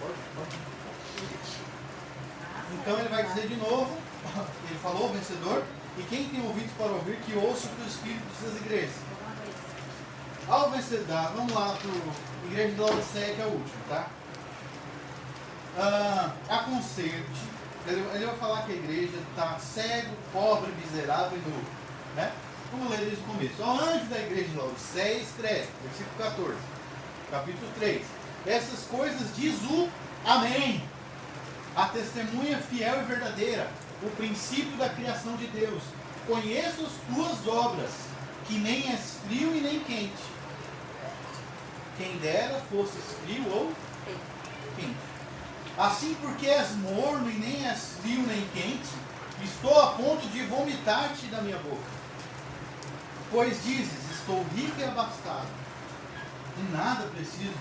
A: Pode. Então ele vai dizer de novo. Ele falou, vencedor. E quem tem ouvidos para ouvir, que ouça o que o Espírito diz às igrejas. Ao vencedor, vamos lá para a igreja de Laodiceia, que é o último, tá? Aconselho-te. Ele vai falar que a igreja está cego, pobre, miserável e nu. Né? Vamos ler desde o começo. Ao anjo da igreja de Laodiceia escreve, versículo 14, capítulo 3. Essas coisas diz o Amém. A testemunha fiel e verdadeira, o princípio da criação de Deus. Conheço as tuas obras, que nem és frio e nem quente. Quem dera fosses frio ou quente. Assim, porque és morno e nem és frio nem quente, estou a ponto de vomitar-te da minha boca. Pois dizes, estou rico e abastado, e nada preciso,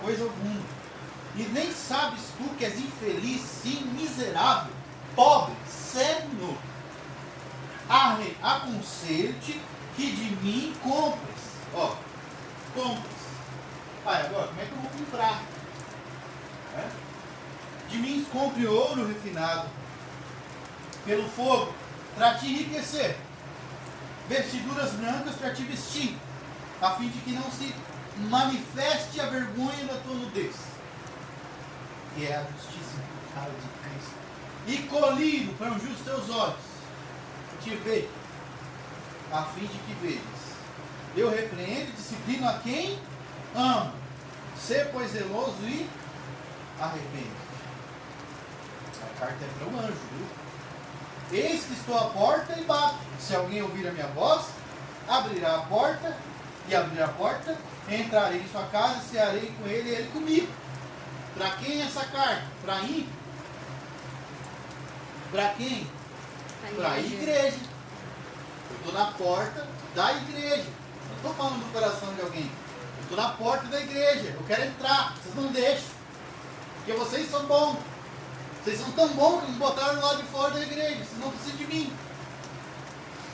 A: coisa alguma. E nem sabes tu que és infeliz, sim, miserável, pobre, cego. Aconselho-te que de mim compres. Ó, compres. Agora, como é que eu vou comprar? De mim compre ouro refinado pelo fogo, para te enriquecer. Vestiduras brancas para te vestir, a fim de que não se manifeste a vergonha da tua nudez, que é a justiça cara de Cristo. E colírio para ungir os teus olhos, te ver, a fim de que vejas. Eu repreendo e disciplino a quem amo. Sê, pois, zeloso e arrepende. A carta é para o anjo, viu? Eis que estou à porta e bato. Se alguém ouvir a minha voz, abrirá a porta, e abrir a porta, entrarei em sua casa, cearei com ele e ele comigo. Para quem é essa carta? Para ímpio? Para quem? Para a igreja. Eu estou na porta da igreja. Não estou falando do coração de alguém. Eu estou na porta da igreja. Eu quero entrar. Vocês não deixam. Porque vocês são bons. Vocês são tão bons que me botaram lá de fora da igreja. Vocês não precisam de mim.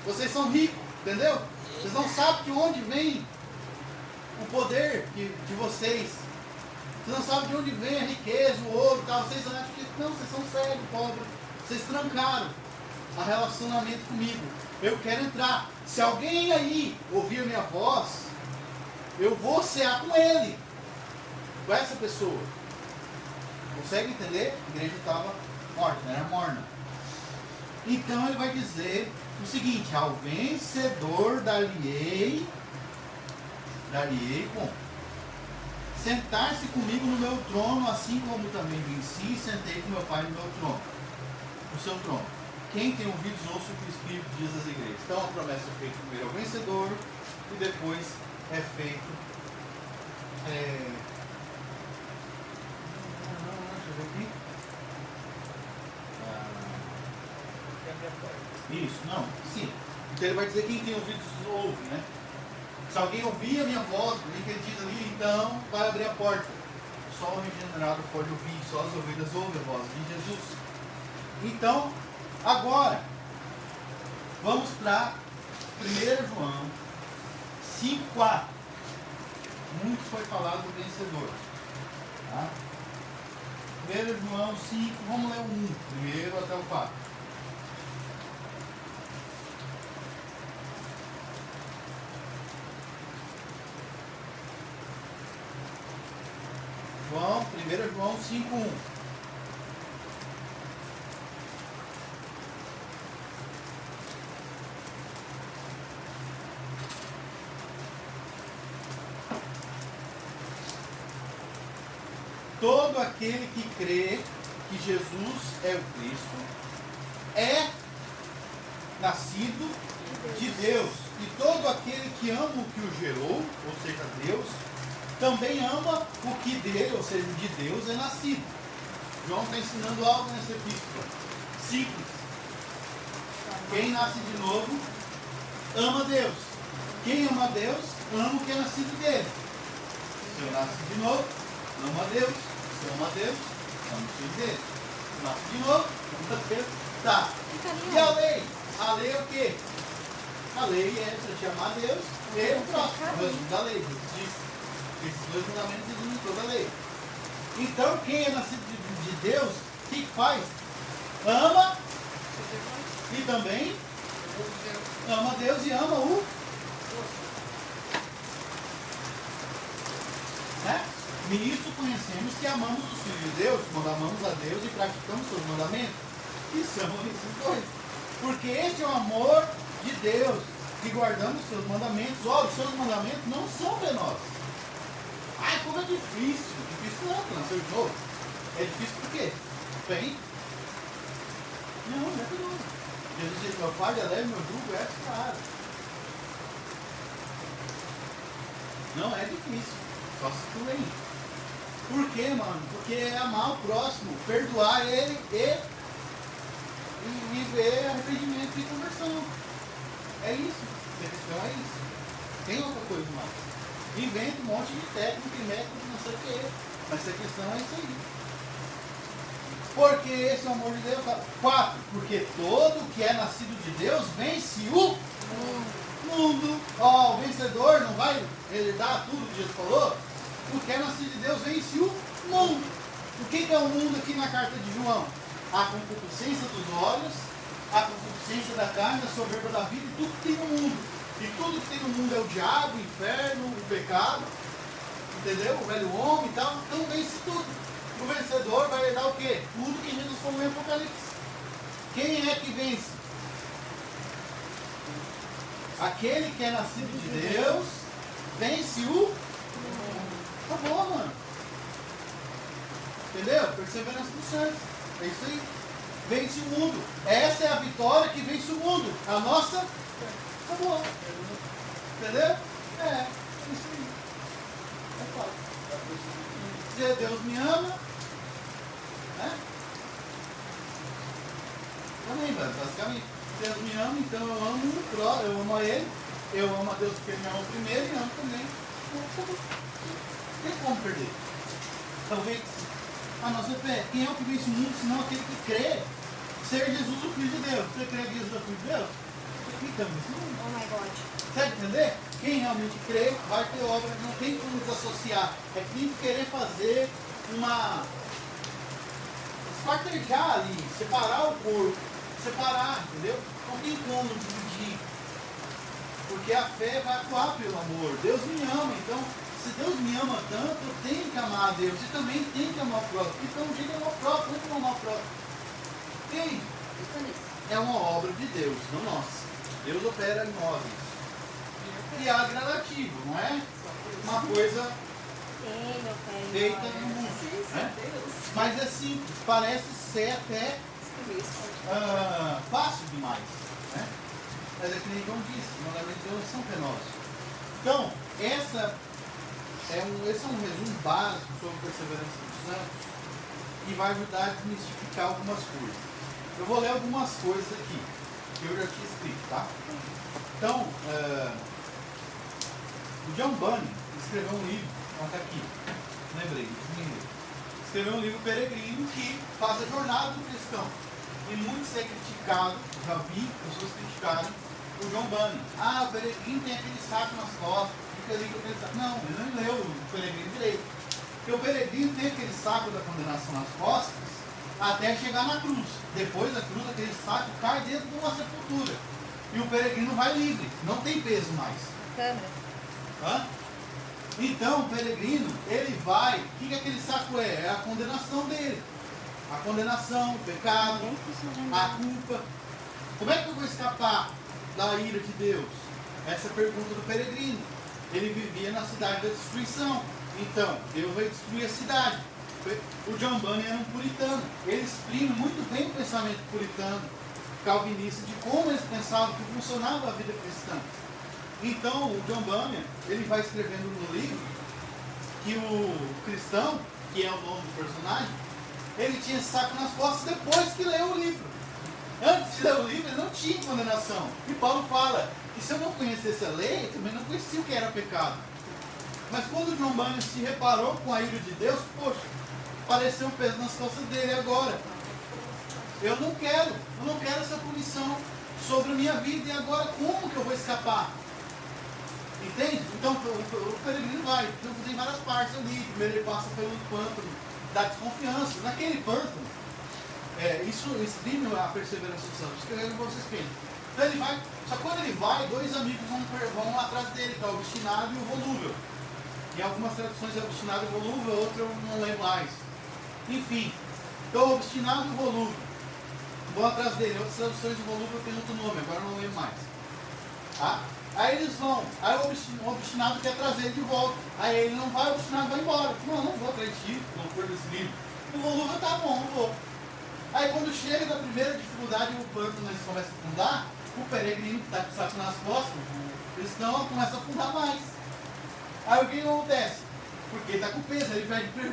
A: Vocês são ricos. Entendeu? Vocês não sabem de onde vem o poder de vocês. Vocês não sabem de onde vem a riqueza, o ouro, tal. Vocês acham que não, vocês são cegos, pobres. Vocês trancaram a relacionamento comigo. Eu quero entrar. Se alguém aí ouvir a minha voz, eu vou cear com ele, com essa pessoa. Consegue entender? A igreja estava morta, não era morna. Então ele vai dizer o seguinte: ao vencedor dar-lhe-ei com sentar-se comigo no meu trono, assim como também venci e sentei com meu Pai no meu trono, no seu trono. Quem tem ouvidos, ouça o que o Espírito diz às igrejas. Então a promessa é feita primeiro ao vencedor e depois é feito. Deixa eu ver aqui. Isso, não, sim. Então ele vai dizer: quem tem ouvidos ouve, né? Se alguém ouvir a minha voz, o que ele diz ali, então vai abrir a porta. Só o regenerado pode ouvir, só as ovelhas ouvem a voz de Jesus. Então, agora, vamos para 1 João 5,4. Muito foi falado do vencedor. Tá? 1 João 5, vamos ler o 1, primeiro até o 4. João, 1 João 5,1. Todo aquele que crê que Jesus é o Cristo é nascido de Deus. E todo aquele que ama o que o gerou, ou seja, Deus, também ama o que dele, ou seja, de Deus, é nascido. João está ensinando algo nessa epístola. Simples. Quem nasce de novo, ama Deus. Quem ama Deus, ama o que é nascido dele. Se eu nasci de novo, ama Deus. Se eu ama Deus, ama o filho dele. Se eu nasci de novo, ama Deus. Tá. E a lei? A lei é o quê? A lei é para te amar Deus e o próximo. O resumo da lei. Esses dois fundamentos resumem toda a lei. Então, quem é nascido de Deus, o que faz? Ama e também ama Deus e ama o. Né? Nisso conhecemos que amamos os filhos de Deus, quando amamos a Deus e praticamos seus mandamentos. E são esses dois. Porque este é o amor de Deus, que guardamos seus mandamentos. Olha, os seus mandamentos não são penosos. Ai, como é difícil. Difícil não, que nasceu de novo. É difícil por quê? Bem? Não é perigoso. Jesus diz, meu pai já leva meu jugo, é claro. Não é difícil. Só se tu vem. Por quê, mano? Porque é amar o próximo, perdoar ele e viver arrependimento e conversão. É isso. Ser cristão é isso. Tem outra coisa mais. Inventa um monte de técnica e método, não sei o que. Mas ser cristão é isso aí. Porque esse é o amor de Deus. 4. Porque todo que é nascido de Deus vence o mundo. Ó, o vencedor não vai herdar tudo que Jesus falou. O que é nascido de Deus vence o mundo. O que é o mundo aqui na carta de João? A concupiscência dos olhos, a concupiscência da carne, a soberba da vida e tudo que tem no mundo. E tudo que tem no mundo é o diabo, o inferno, o pecado. Entendeu? O velho homem e tal. Então vence tudo. O vencedor vai herdar o quê? Tudo que Jesus falou em Apocalipse. Quem é que vence? Aquele que é nascido de Deus vence o... Acabou, mano. Entendeu? Perseverança dos santos. É isso aí. Vence o mundo. Essa é a vitória que vence o mundo. A nossa... Acabou. Entendeu? É isso aí. É fácil. Dizer Deus me ama. Né? Também, basicamente. Deus me ama, então eu amo o próximo, eu amo a Ele. Eu amo a Deus porque Ele me ama primeiro e amo também. Não tem como perder. Talvez a nossa fé. Quem é o que vence o mundo, senão aquele que crê ser Jesus o Filho de Deus? Você crê que Jesus é o Filho de Deus? Então,
C: Oh my God.
A: consegue entender? Quem realmente crê vai ter obra, não tem como desassociar. É que nem querer fazer uma... espartejar ali, separar o corpo, separar, entendeu? Não tem como dividir. Porque a fé vai atuar pelo amor. Deus me ama, então, se Deus me ama tanto, eu tenho que amar a Deus. E também tenho que amar o próximo. Então, o jeito é amar o próximo, não amar o próximo. Entende? É uma obra de Deus, não nossa. Deus opera em nós isso. Criar gradativo, não é uma coisa feita no mundo. Né? Mas é simples, parece ser até fácil demais. Né? Mas é que nem João disse, os mandamentos de Deus são penosos. Então, esse é um resumo básico sobre perseverança dos santos e vai ajudar a desmistificar algumas coisas. Eu vou ler algumas coisas aqui que eu já tinha escrito, tá? Então, o John Bunyan escreveu um livro, olha aqui, lembrei, escreveu um livro Peregrino que faz a jornada do cristão. E muito ser criticado, já vi pessoas criticarem o John Bunyan. Ah, o Peregrino tem aquele saco nas costas, fica ali com aquele saco. Não, ele não leu o Peregrino direito. Porque o Peregrino tem aquele saco da condenação nas costas até chegar na cruz. Depois da cruz, aquele saco cai dentro de uma sepultura. E o peregrino vai livre, não tem peso mais.
C: Câmera.
A: Hã? Então, o peregrino, ele vai... O que aquele saco é? É a condenação dele. A condenação, o pecado, a culpa. Como é que eu vou escapar da ira de Deus? Essa é a pergunta do peregrino. Ele vivia na cidade da destruição. Então, Deus vai destruir a cidade. O John Bunyan era um puritano. Ele exprime muito bem o pensamento puritano, calvinista, de como eles pensavam que funcionava a vida cristã. Então, o John Bunyan, ele vai escrevendo no livro que o cristão, que é o nome do personagem, ele tinha esse saco nas costas depois que leu o livro. Antes de ler o livro, ele não tinha condenação. E Paulo fala que se eu não conhecesse a lei, eu também não conhecia o que era pecado. Mas quando o John Bunyan se reparou com a ira de Deus, poxa, apareceu um peso nas costas dele agora. Eu não quero essa punição sobre a minha vida. E agora como que eu vou escapar? Entende? Então o peregrino vai. Então tem várias partes ali. Primeiro ele passa pelo pântano da desconfiança. Naquele pântano, isso exprime a perseverança dos santos. Que vocês pensam. Então ele vai. Só que quando ele vai, dois amigos vão atrás dele, que é o obstinado e o volúvel. Em algumas traduções é obstinado e volúvel, outra eu não lembro mais. Enfim, então o obstinado e o volúvel vão atrás dele. Outras traduções de volúvel tem outro nome, agora eu não lembro mais. Tá? Aí eles vão, aí o obstinado quer trazer ele de volta. Aí ele não vai, o obstinado vai embora. Não vou atrás de ti, loucura desse livro. O volume tá bom, não vou. Aí quando chega da primeira dificuldade, o pântano eles começam a afundar, o peregrino que está com o saco nas costas, o cristão, começa a afundar mais. Aí o que acontece? Porque ele está com peso, ele pede pro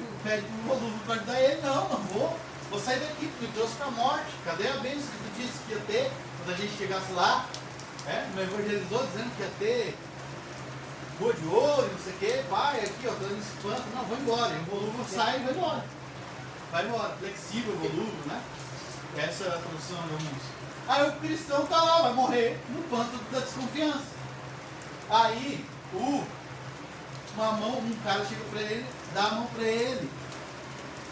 A: volume para ajudar ele. Não vou sair daqui, porque me trouxe para a morte. Cadê a bênção que tu disse que ia ter quando a gente chegasse lá? Me evangelizou dizendo que ia ter rua de ouro e não sei o que. Vai aqui, ó, dando esse pântano. Não, vou embora. E o volume sai e vai embora. Vai embora, flexível, volúvel, né? Essa é a tradução de alguns. Aí o cristão tá lá, vai morrer no pântano da desconfiança. Aí um cara chega pra ele, dá a mão pra ele,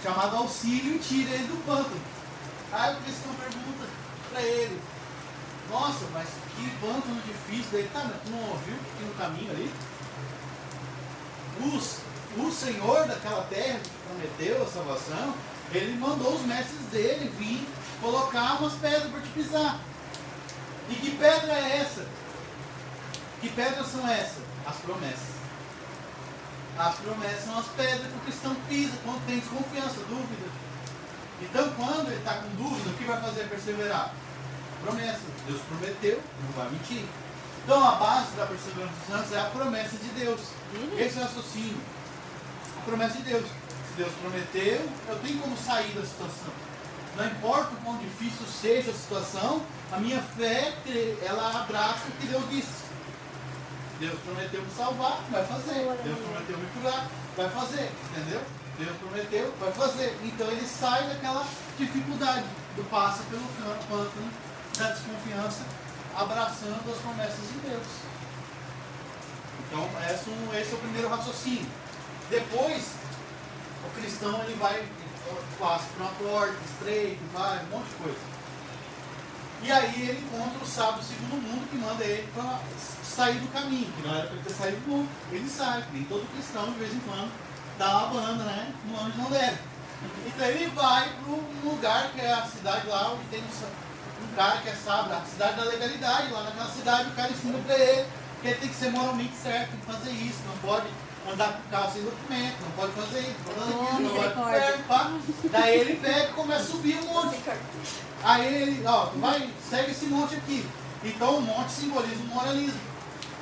A: chamado auxílio, e tira ele do pântano. Aí o cristão pergunta pra ele: nossa, mas que pântano difícil. Daí, tá, mas tu não ouviu que no caminho ali? O Senhor daquela terra que prometeu a salvação, ele mandou os mestres dele vir colocar umas pedras para te pisar. E que pedra é essa? Que pedras são essas? As promessas. As promessas são as pedras que o cristão pisa quando tem desconfiança, dúvida. Então, quando ele está com dúvida, o que vai fazer perseverar? Promessa. Deus prometeu, não vai mentir. Então, a base da perseverança dos santos é a promessa de Deus. Esse é o raciocínio. A promessa de Deus. Se Deus prometeu, eu tenho como sair da situação. Não importa o quão difícil seja a situação, a minha fé, ela abraça o que Deus disse. Deus prometeu me salvar, vai fazer. Deus prometeu me curar, vai fazer. Entendeu? Deus prometeu, vai fazer. Então ele sai daquela dificuldade, passa pelo pântano da desconfiança, abraçando as promessas de Deus. Então esse é o primeiro raciocínio. Depois, o cristão ele passa por uma porta estreita, vai, um monte de coisa. E aí ele encontra o sábio segundo mundo que manda ele para sair do caminho, que não era para ele ter saído do mundo. Ele sai, nem todo cristão de vez em quando dá uma banda, né? Onde não deve. Então ele vai para um lugar que é a cidade lá onde tem um cara que é sábio, a cidade da legalidade, lá naquela cidade o cara ensina para ele que ele tem que ser moralmente certo, tem que fazer isso, não pode andar com o carro sem documento, não pode fazer isso, não pode fazer isso, daí ele pega e começa a subir um monte. Aí ele, segue esse monte aqui. Então o monte simboliza o moralismo.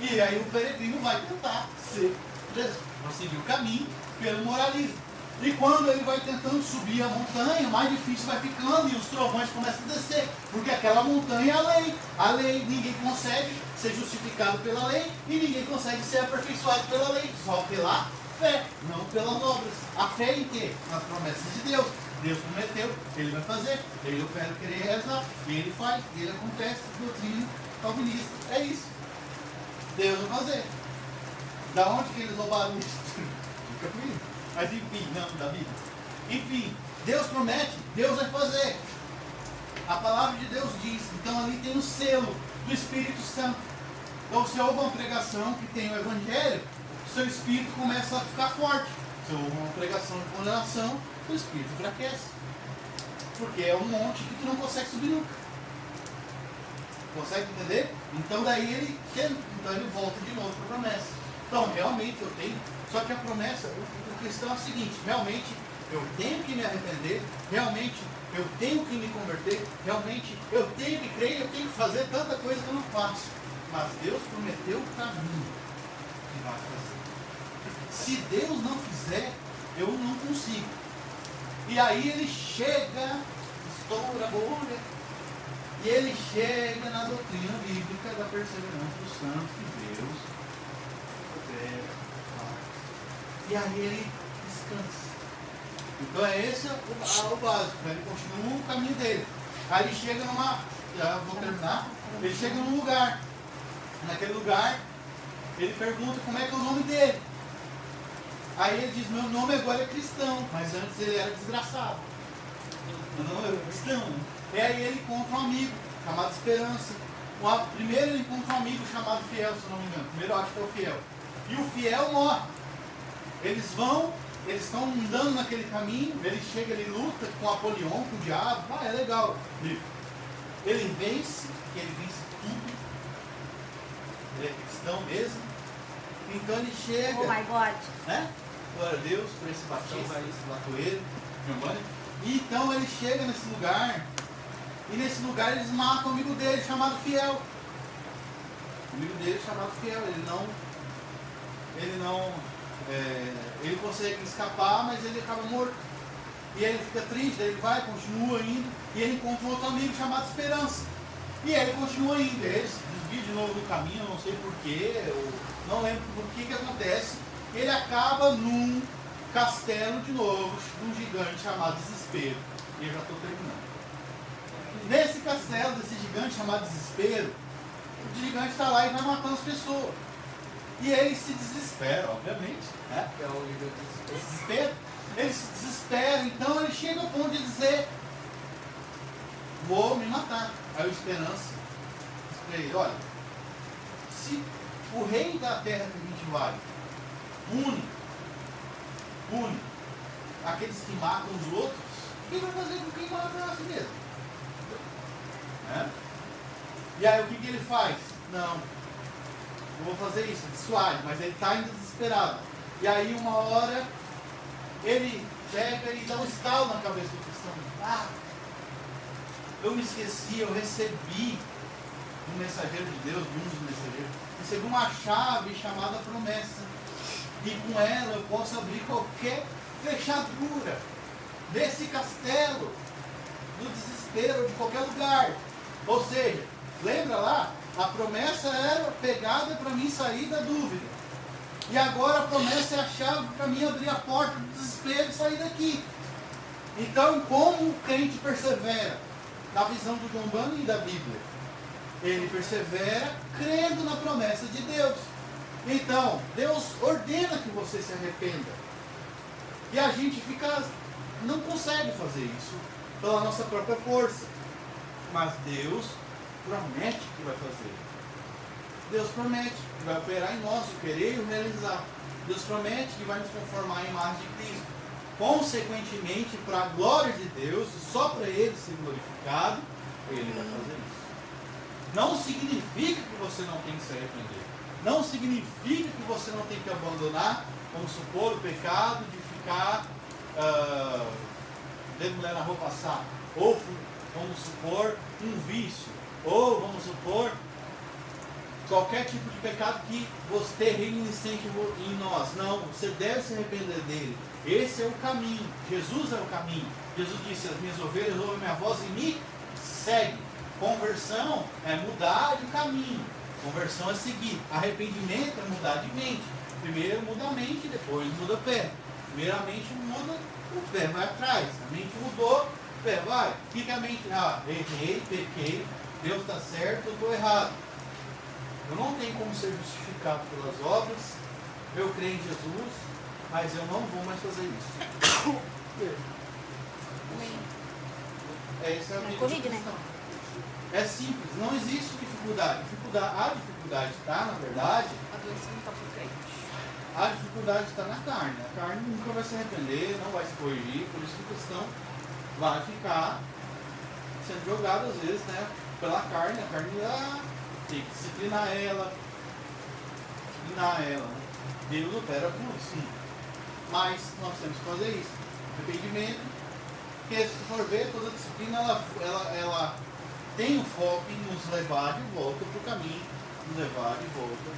A: E aí o peregrino vai tentar seguir o caminho pelo moralismo. E quando ele vai tentando subir a montanha, mais difícil vai ficando e os trovões começam a descer. Porque aquela montanha é a lei. A lei, ninguém consegue ser justificado pela lei e ninguém consegue ser aperfeiçoado pela lei. Só pela fé, não pelas obras. A fé em quê? Nas promessas de Deus. Deus prometeu, ele vai fazer. Ele eu quero querer realizar. E ele faz, ele acontece. Doutrina calvinista. É isso. Deus vai fazer. Da onde que eles roubaram isso? Fica comigo. Mas enfim, não, da Bíblia. Enfim, Deus promete, Deus vai fazer. A palavra de Deus diz. Então ali tem o selo do Espírito Santo. Então se houve uma pregação que tem o Evangelho, seu espírito começa a ficar forte. Se houve uma pregação de condenação, seu espírito enfraquece. Porque é um monte que tu não consegue subir nunca. Consegue entender? Então daí ele volta de novo para a promessa. Então realmente eu tenho. Só que a promessa, o cristão é o seguinte, realmente eu tenho que me arrepender, realmente eu tenho que me converter, realmente eu tenho que crer, eu tenho que fazer tanta coisa que eu não faço. Mas Deus prometeu para mim que vai fazer. Se Deus não fizer, eu não consigo. E aí ele chega, estoura a bolha, e ele chega na doutrina bíblica da perseverança dos santos de Deus. E aí ele descansa. Então é esse o básico. Ele continua o caminho dele. Aí ele chega já vou terminar. Ele chega num lugar. Naquele lugar, ele pergunta como é que é o nome dele. Aí ele diz, meu nome agora é cristão, mas antes ele era desgraçado. Meu nome é cristão. E aí ele encontra um amigo, chamado Esperança. Primeiro ele encontra um amigo chamado Fiel, se não me engano. Primeiro eu acho que é o Fiel. E o Fiel morre. Eles estão andando naquele caminho, ele chega, ele luta com Apolion, com o diabo, é legal. Ele vence tudo. ele é cristão mesmo. Então ele chega,
C: Oh my God.
A: né? Glória a Deus por esse batista, esse latoeiro, Giovanni. E então ele chega nesse lugar, e nesse lugar eles matam o amigo dele chamado Fiel. O amigo dele chamado Fiel, ele consegue escapar, mas ele acaba morto. E aí ele fica triste, daí ele vai, continua indo, e ele encontra um outro amigo chamado Esperança. E aí ele continua indo, e aí ele se desvia de novo do caminho, eu não sei porquê, eu não lembro por que acontece. Ele acaba num castelo de novo, de um gigante chamado Desespero. E eu já estou terminando. Nesse castelo desse gigante chamado Desespero, o gigante está lá e vai matando as pessoas. E ele se desespera, obviamente, né?
D: Que é o livro do
A: Desespero. Ele se desespera, então ele chega ao ponto de dizer: vou me matar. Aí o Esperança diz para ele: olha, se o rei da terra que a gente vai une aqueles que matam os outros, quem vai fazer com quem mata a si mesmo? Né? E aí o que ele faz? Não, eu vou fazer isso, suave, mas ele está ainda desesperado. E aí uma hora ele pega e dá um estalo na cabeça do cristão. Ah, eu me esqueci, eu recebi um mensageiro de Deus, um dos mensageiros, recebi uma chave chamada promessa. E com ela eu posso abrir qualquer fechadura desse castelo, do desespero, de qualquer lugar. Ou seja, lembra lá? A promessa era pegada para mim sair da dúvida. E agora a promessa é a chave para mim abrir a porta do desespero e sair daqui. Então, como o crente persevera na visão do John Bunyan e da Bíblia? Ele persevera crendo na promessa de Deus. Então, Deus ordena que você se arrependa. E a gente não consegue fazer isso pela nossa própria força. Mas Deus promete que vai fazer. Deus promete que vai operar em nós o querer e o realizar. Deus promete que vai nos conformar à imagem de Cristo. Consequentemente, para a glória de Deus, só para Ele ser glorificado, Ele vai fazer isso. Não significa que você não tem que se arrepender. Não significa que você não tem que abandonar, vamos supor, o pecado de ficar vendo mulher na rua passar. Ou, vamos supor, um vício. Ou, vamos supor, qualquer tipo de pecado que você reminiscente em nós. Não, você deve se arrepender dele. Esse é o caminho. Jesus é o caminho. Jesus disse: as minhas ovelhas ouvem minha voz e me seguem. Conversão é mudar de caminho. Conversão é seguir. Arrependimento é mudar de mente. Primeiro muda a mente, depois muda o pé. Primeiramente muda, o pé vai atrás. A mente mudou, o pé vai. O que a mente? Errei, pequei, Deus está certo, eu estou errado. Eu não tenho como ser justificado pelas obras. Eu creio em Jesus, mas eu não vou mais fazer isso. Essa é a minha questão. É simples, não existe dificuldade. A dificuldade está, na verdade,
D: A doença não está por crente.
A: a dificuldade está na carne. A carne nunca vai se arrepender, não vai se corrigir, por isso que a questão vai ficar sendo jogada às vezes, né, pela carne. A carne tem que disciplinar ela. Deus opera com isso. Mas nós temos que fazer isso. Arrependimento, porque se for ver, toda disciplina ela tem o foco em nos levar de volta para o caminho, nos levar de volta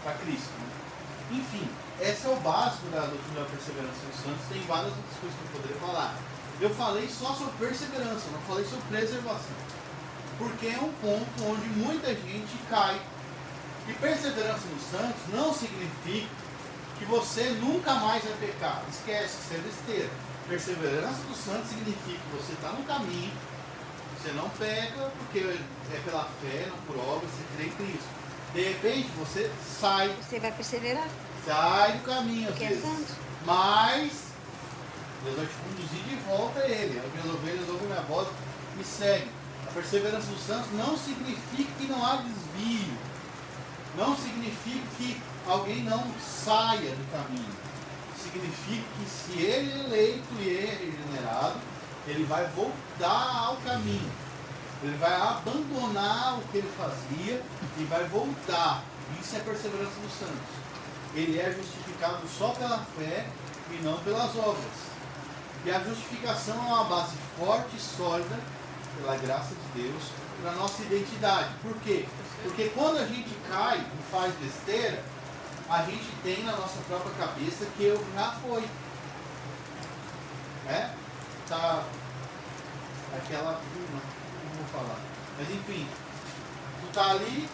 A: para Cristo. Né? Enfim, esse é o básico da doutrina da perseverança dos santos. Tem várias outras coisas que eu poderia falar. Eu falei só sobre perseverança, não falei sobre preservação. Porque é um ponto onde muita gente cai. E perseverança nos santos não significa que você nunca mais vai pecar. Esquece, isso é besteira. Perseverança dos santos significa que você está no caminho, você não peca, porque é pela fé, não por obra, você crê em Cristo. De repente você sai.
C: Você vai perseverar.
A: Sai do caminho, às
C: Porque é
A: vezes.
C: santo.
A: Mas Deus vai te conduzir de volta a Ele. As minhas ovelhas ouvem minha voz e me seguem. A perseverança dos santos não significa que não há desvio. Não significa que alguém não saia do caminho. Significa que se ele é eleito e é regenerado, ele vai voltar ao caminho. Ele vai abandonar o que ele fazia e vai voltar. Isso é a perseverança dos santos. Ele é justificado só pela fé e não pelas obras. E a justificação é uma base forte e sólida, pela graça de Deus, para a nossa identidade. Por quê? Porque quando a gente cai e faz besteira, a gente tem na nossa própria cabeça que eu já fui. Tá aquela... não vou falar. Mas enfim, tu tá ali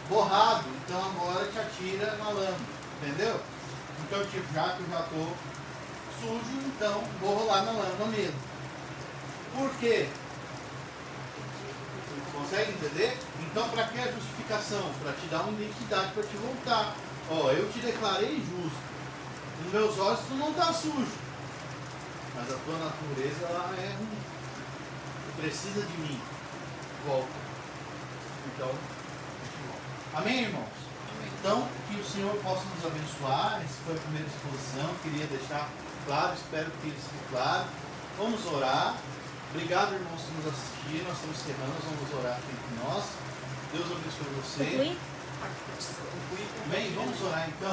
A: borrado, então agora te atira na lama. Entendeu? Então, tipo, já que eu já tô sujo, então vou rolar na lama mesmo. Por quê? Consegue entender? Então, para que a justificação? Para te dar uma identidade, para te voltar. Ó, eu te declarei justo. Nos meus olhos tu não está sujo. Mas a tua natureza, ela é ruim. Tu precisa de mim. Volta. Então, amém, irmãos? Então, que o Senhor possa nos abençoar. Essa foi a primeira exposição. Queria deixar claro, espero que isso fique claro. Vamos orar. Obrigado, irmãos, por nos assistir. Nós estamos encerrando, nós vamos orar aqui entre nós. Deus abençoe você.
C: Concluir?
A: Amém? Vamos orar então.